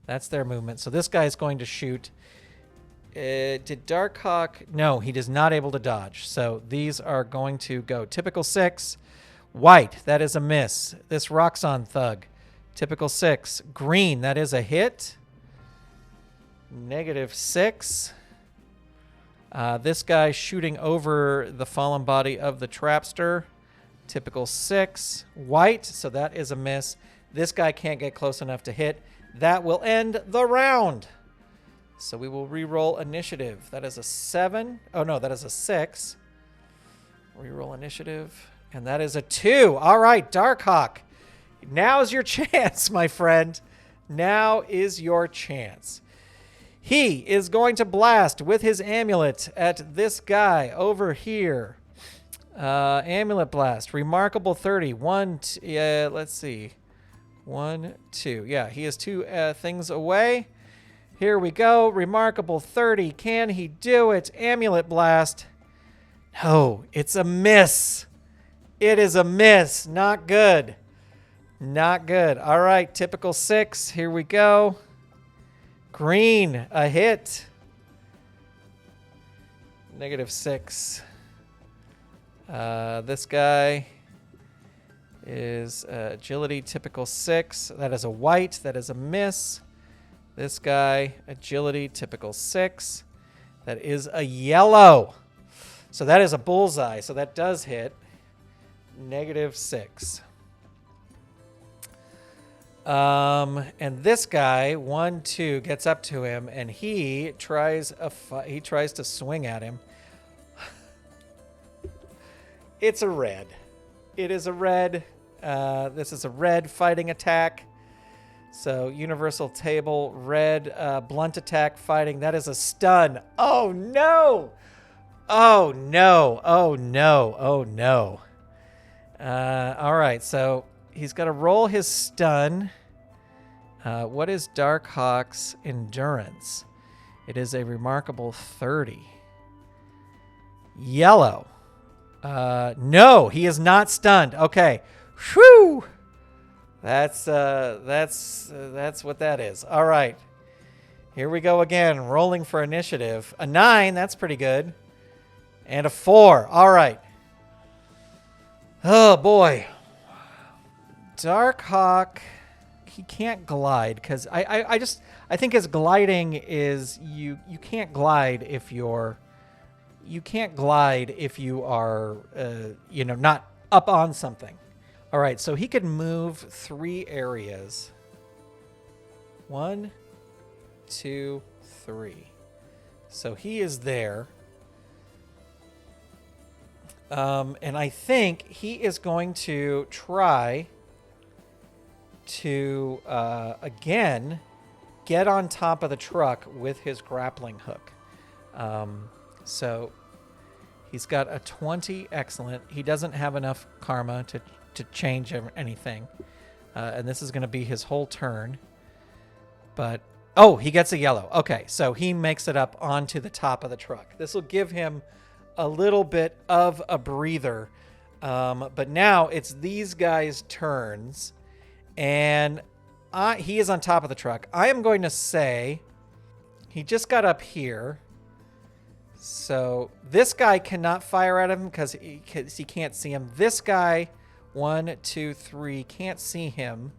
That's their movement. So this guy is going to shoot. Did Darkhawk? No, he is not able to dodge. So these are going to go. Typical 6. White. That is a miss. This Roxxon thug. Typical 6. Green. That is a hit. -6. This guy shooting over the fallen body of the Trapster. Typical 6. White. So that is a miss. This guy can't get close enough to hit. That will end the round. So we will re-roll initiative. That is a 7. Oh, no, that is a 6. Re-roll initiative. And that is a 2. All right, Darkhawk. Now's your chance, my friend. Now is your chance. He is going to blast with his amulet at this guy over here. Amulet blast. Remarkable 30. Let's see. 1, 2. Yeah, he is 2 things away. Here we go. Remarkable 30. Can he do it? Amulet blast. No, it's a miss. It is a miss. Not good. Not good. All right, typical 6. Here we go. Green, a hit. -6. This guy is agility, typical 6. That is a white. That is a miss. This guy, agility, typical 6. That is a yellow. So that is a bullseye. So that does hit. -6. And this guy, 1, 2, gets up to him, and he tries to swing at him. It's a red. It is a red. This is a red fighting attack. So universal table, red, blunt attack fighting. That is a stun. Oh no! Oh no! Oh no! Oh no! All right, so he's got to roll his stun. What is Darkhawk's endurance? It is a remarkable 30. Yellow. No, he is not stunned. Okay. Whew. That's what that is. All right. Here we go again, rolling for initiative. A 9, that's pretty good. And a 4. All right. Oh boy. Darkhawk, he can't glide because I think his gliding is you can't glide if you are not up on something. All right, so he could move 3 areas. 1, 2, 3. So he is there. And I think he is going to try to, again, get on top of the truck with his grappling hook. So he's got a 20. Excellent. He doesn't have enough karma to change anything. And this is going to be his whole turn. But, oh, he gets a yellow. Okay, so he makes it up onto the top of the truck. This will give him a little bit of a breather. But now it's these guys' turns. And he is on top of the truck. I am going to say he just got up here. So this guy cannot fire at him because he can't see him. This guy, 1, 2, 3, can't see him.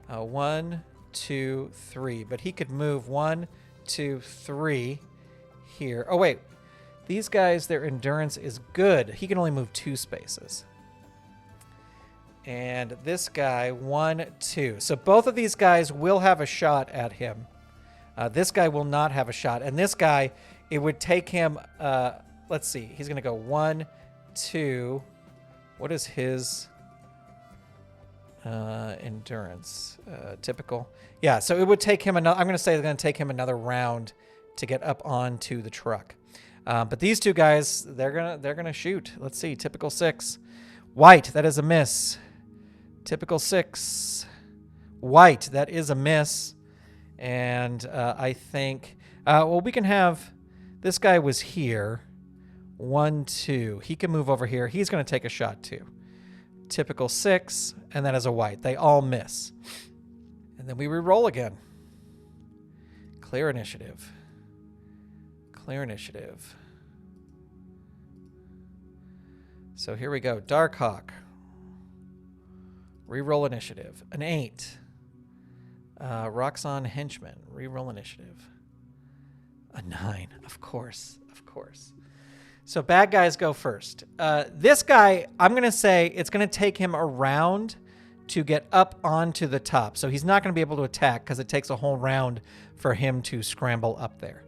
1, 2, 3. But he could move 1, 2, 3 here. Oh, wait. These guys, their endurance is good. He can only move 2 spaces. And this guy, 1, 2. So both of these guys will have a shot at him. This guy will not have a shot. And this guy, it would take him, let's see. He's going to go 1, 2. What is his endurance? Typical. Yeah, so it would take him another, I'm going to say it's going to take him another round to get up onto the truck. But these 2 guys, they're gonna shoot. Let's see. Typical 6. White, that is a miss. Typical 6. White, that is a miss. And I think, well, we can have, this guy was here. 1, 2. He can move over here. He's going to take a shot too. Typical 6, and that is a white. They all miss. And then we re-roll again. Clear initiative. Clear initiative. So here we go. Darkhawk. Reroll initiative. An 8. Roxanne Henchman. Reroll initiative. A 9. Of course. Of course. So bad guys go first. This guy, I'm going to say it's going to take him a round to get up onto the top. So he's not going to be able to attack because it takes a whole round for him to scramble up there.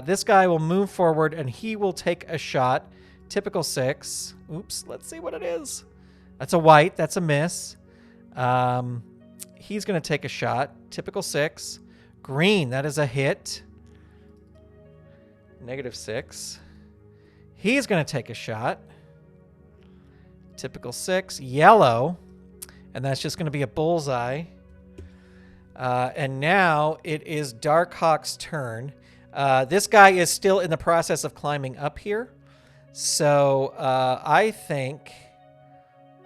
This guy will move forward and he will take a shot. Typical 6. Oops, let's see what it is. That's a white. That's a miss. He's going to take a shot. Typical 6. Green, that is a hit. -6. He's going to take a shot. Typical 6. Yellow. And that's just going to be a bullseye. And now it is Darkhawk's turn. This guy is still in the process of climbing up here. So I think...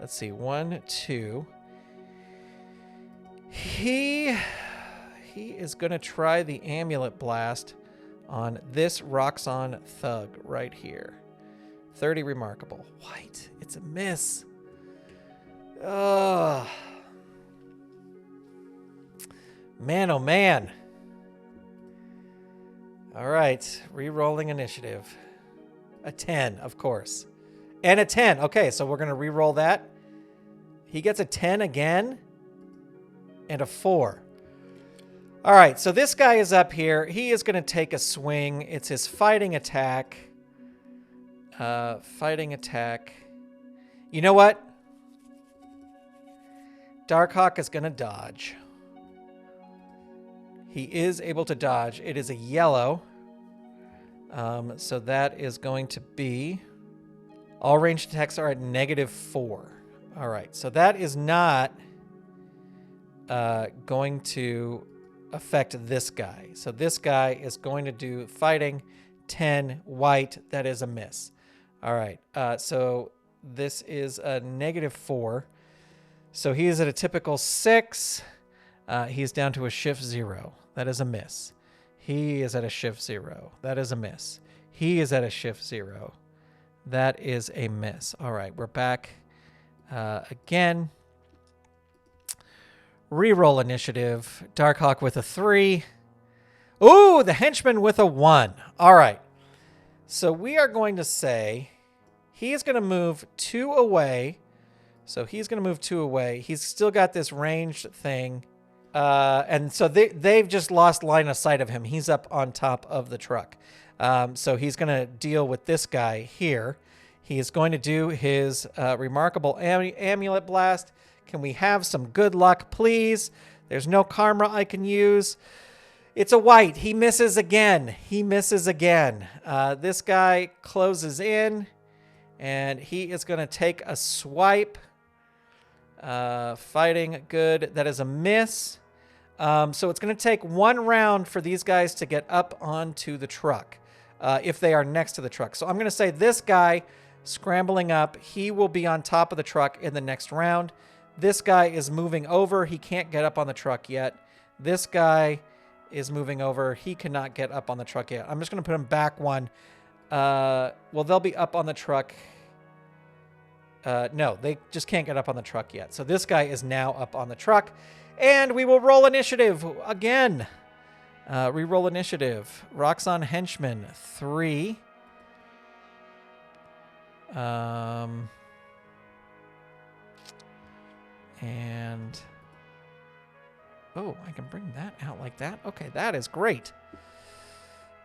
Let's see. 1, 2. He is going to try the Amulet Blast on this Roxxon Thug right here. 30 remarkable. White. It's a miss. Ugh. Man, oh man. All right. Re-rolling initiative. A 10, of course. And a 10. Okay, so we're going to re-roll that. He gets a 10 again. And a 4. All right, so this guy is up here. He is going to take a swing. It's his fighting attack. Fighting attack. You know what? Darkhawk is going to dodge. He is able to dodge. It is a yellow. So that is going to be... All ranged attacks are at -4. All right, so that is not going to affect this guy. So this guy is going to do fighting. 10 white. That is a miss. All right, so this is a -4. So he is at a typical 6. He's down to a shift 0. That is a miss. He is at a shift 0. That is a miss. He is at a shift 0. That is a miss. All right, we're back again. Reroll initiative. Darkhawk with a 3. Ooh, the henchman with a 1. All right. So we are going to say he is going to move 2 away. So he's going to move 2 away. He's still got this ranged thing. And so they've just lost line of sight of him. He's up on top of the truck. So he's going to deal with this guy here. He is going to do his remarkable amulet blast. Can we have some good luck, please? There's no karma I can use. It's a white. He misses again. He misses again. This guy closes in, and he is going to take a swipe. Fighting good. That is a miss. So it's going to take 1 round for these guys to get up onto the truck if they are next to the truck. So I'm going to say this guy scrambling up, he will be on top of the truck in the next round. This guy is moving over. He can't get up on the truck yet. This guy is moving over. He cannot get up on the truck yet. I'm just going to put him back 1. Well, they'll be up on the truck. No, they just can't get up on the truck yet. So this guy is now up on the truck. And we will roll initiative again. Reroll initiative. Roxxon Henchman, 3. And... Oh, I can bring that out like that? Okay, that is great.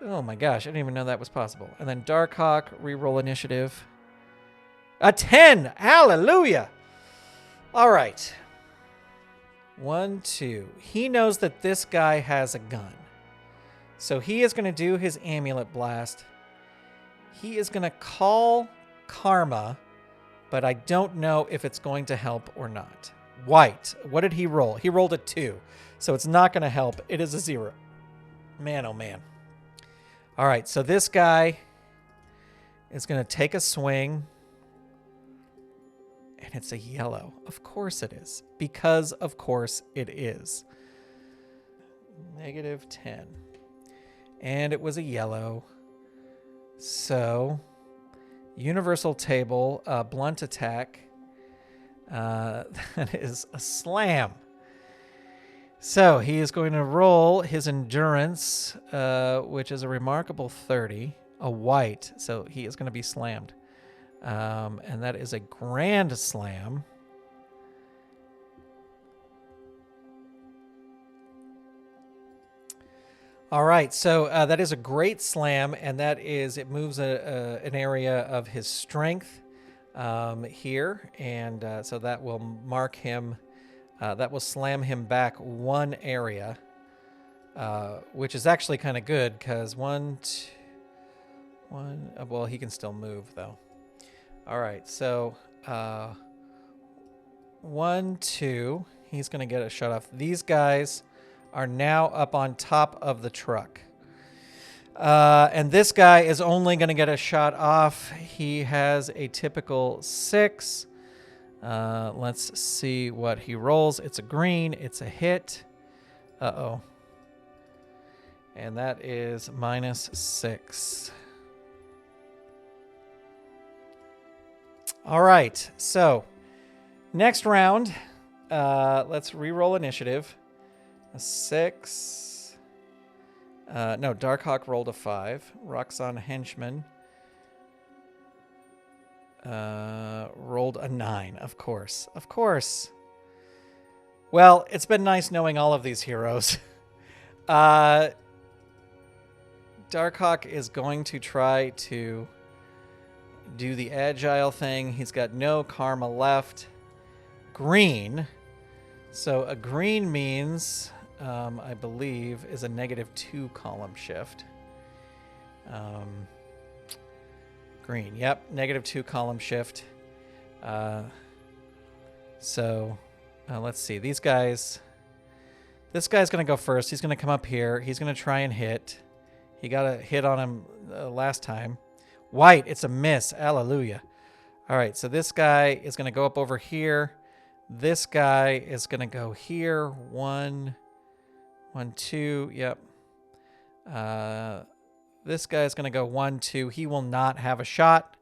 Oh my gosh, I didn't even know that was possible. And then Darkhawk, reroll initiative. A 10! Hallelujah! All right. 1, 2. He knows that this guy has a gun. So he is going to do his amulet blast. He is going to call karma, but I don't know if it's going to help or not. White. What did he roll? He rolled a 2. So it's not going to help. It is a 0. Man, oh man. All right, so this guy is going to take a swing. And it's a yellow. Of course it is. Because of course it is. -10. And it was a yellow. So, universal table, blunt attack. That is a slam. So, he is going to roll his endurance, which is a remarkable 30. A white. So, he is going to be slammed. And that is a grand slam. All right, so that is a great slam, and that is, it moves an area of his strength here, and so that will mark him, that will slam him back 1 area, which is actually kind of good, because 1, One. Well, he can still move though. All right. So 1, 2. He's gonna get a shut off. These guys are now up on top of the truck. And this guy is only going to get a shot off. He has a typical 6. Let's see what he rolls. It's a green. It's a hit. Uh-oh. And that is -6. All right. So next round, let's re-roll initiative. A 6. No, Darkhawk rolled a 5. Roxanne Henchman rolled a 9, of course. Of course. Well, it's been nice knowing all of these heroes. Darkhawk is going to try to do the agile thing. He's got no karma left. Green. So a green means... I believe, is a -2 column shift. Green, yep, -2 column shift. So let's see. These guys... This guy's going to go first. He's going to come up here. He's going to try and hit. He got a hit on him last time. White, it's a miss. Hallelujah. All right, so this guy is going to go up over here. This guy is going to go here. 1, 2, yep. This guy's going to go 1, 2. He will not have a shot.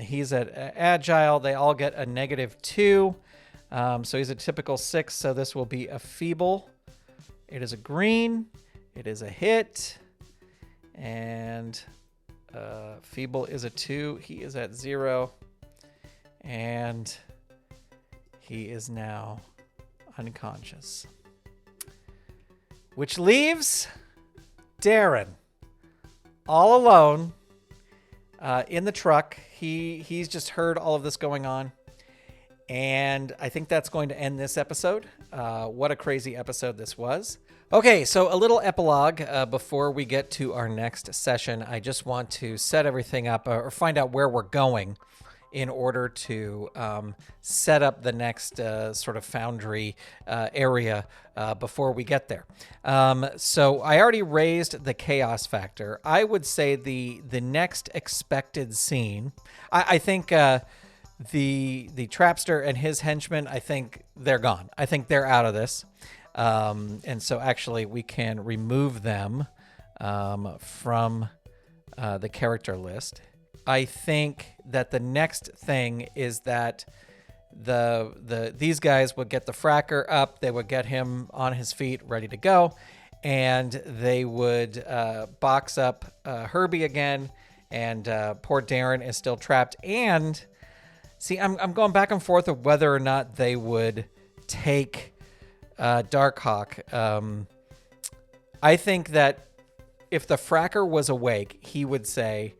He's at agile. They all get a -2. So he's a typical 6. So this will be a feeble. It is a green. It is a hit. And feeble is a 2. He is at 0. And he is now unconscious. Which leaves Darren all alone in the truck. He's just heard all of this going on. And I think that's going to end this episode. What a crazy episode this was. Okay, so a little epilogue before we get to our next session. I just want to set everything up or find out where we're going in order to set up the next sort of foundry area before we get there. So I already raised the chaos factor. I would say the next expected scene, I think the Trapster and his henchmen, I think they're gone. I think they're out of this. And so actually we can remove them from the character list. I think that the next thing is that these guys would get the fracker up. They would get him on his feet, ready to go, and they would box up Herbie again. And poor Darren is still trapped. And see, I'm going back and forth of whether or not they would take Darkhawk. I think that if the fracker was awake, he would say,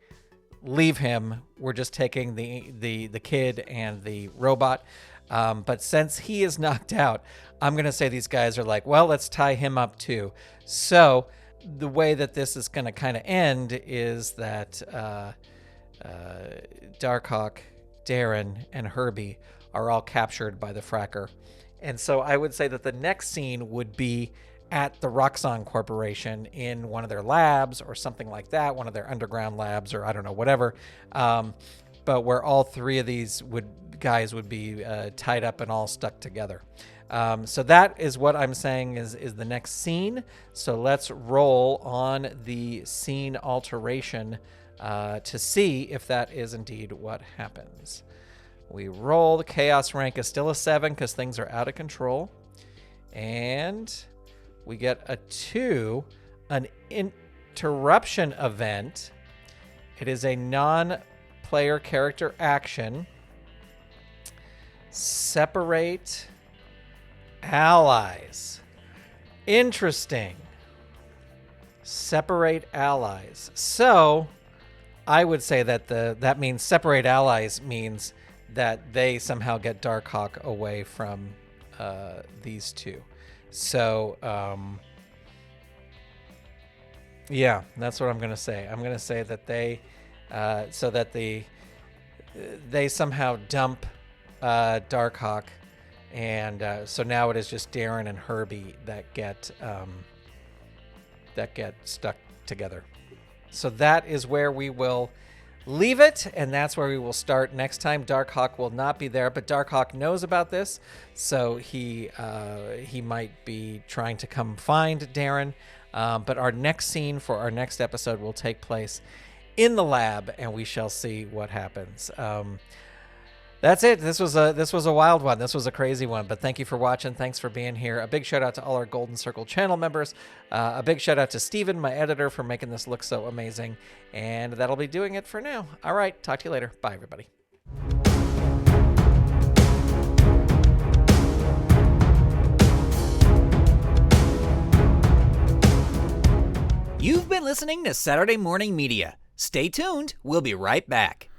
leave him. We're just taking the kid and the robot. But since he is knocked out, I'm going to say these guys are like, well, let's tie him up too. So the way that this is going to kind of end is that Darkhawk, Darren, and Herbie are all captured by the fracker. And so I would say that the next scene would be at the Roxxon Corporation in one of their labs or something like that, one of their underground labs or I don't know, whatever. But where all three of these guys would be tied up and all stuck together. So that is what I'm saying is the next scene. So let's roll on the scene alteration to see if that is indeed what happens. We roll. The chaos rank is still a 7 because things are out of control. And we get a 2, an interruption event. It is a non-player character action. Separate allies. Interesting. Separate allies. So I would say that that means separate allies means that they somehow get Darkhawk away from these two. So Yeah, that's what I'm going to say. I'm going to say that so that they somehow dump Darkhawk, and so now it is just Darren and Herbie that get stuck together. So that is where we will leave it, and that's where we will start next time. Darkhawk will not be there, but Darkhawk knows about this, so he might be trying to come find Darren. But our next scene for our next episode will take place in the lab, and we shall see what happens. That's it. This was a wild one. This was a crazy one. But thank you for watching. Thanks for being here. A big shout out to all our Golden Circle channel members. A big shout out to Steven, my editor, for making this look so amazing. And that'll be doing it for now. All right. Talk to you later. Bye, everybody. You've been listening to Saturday Morning Media. Stay tuned. We'll be right back.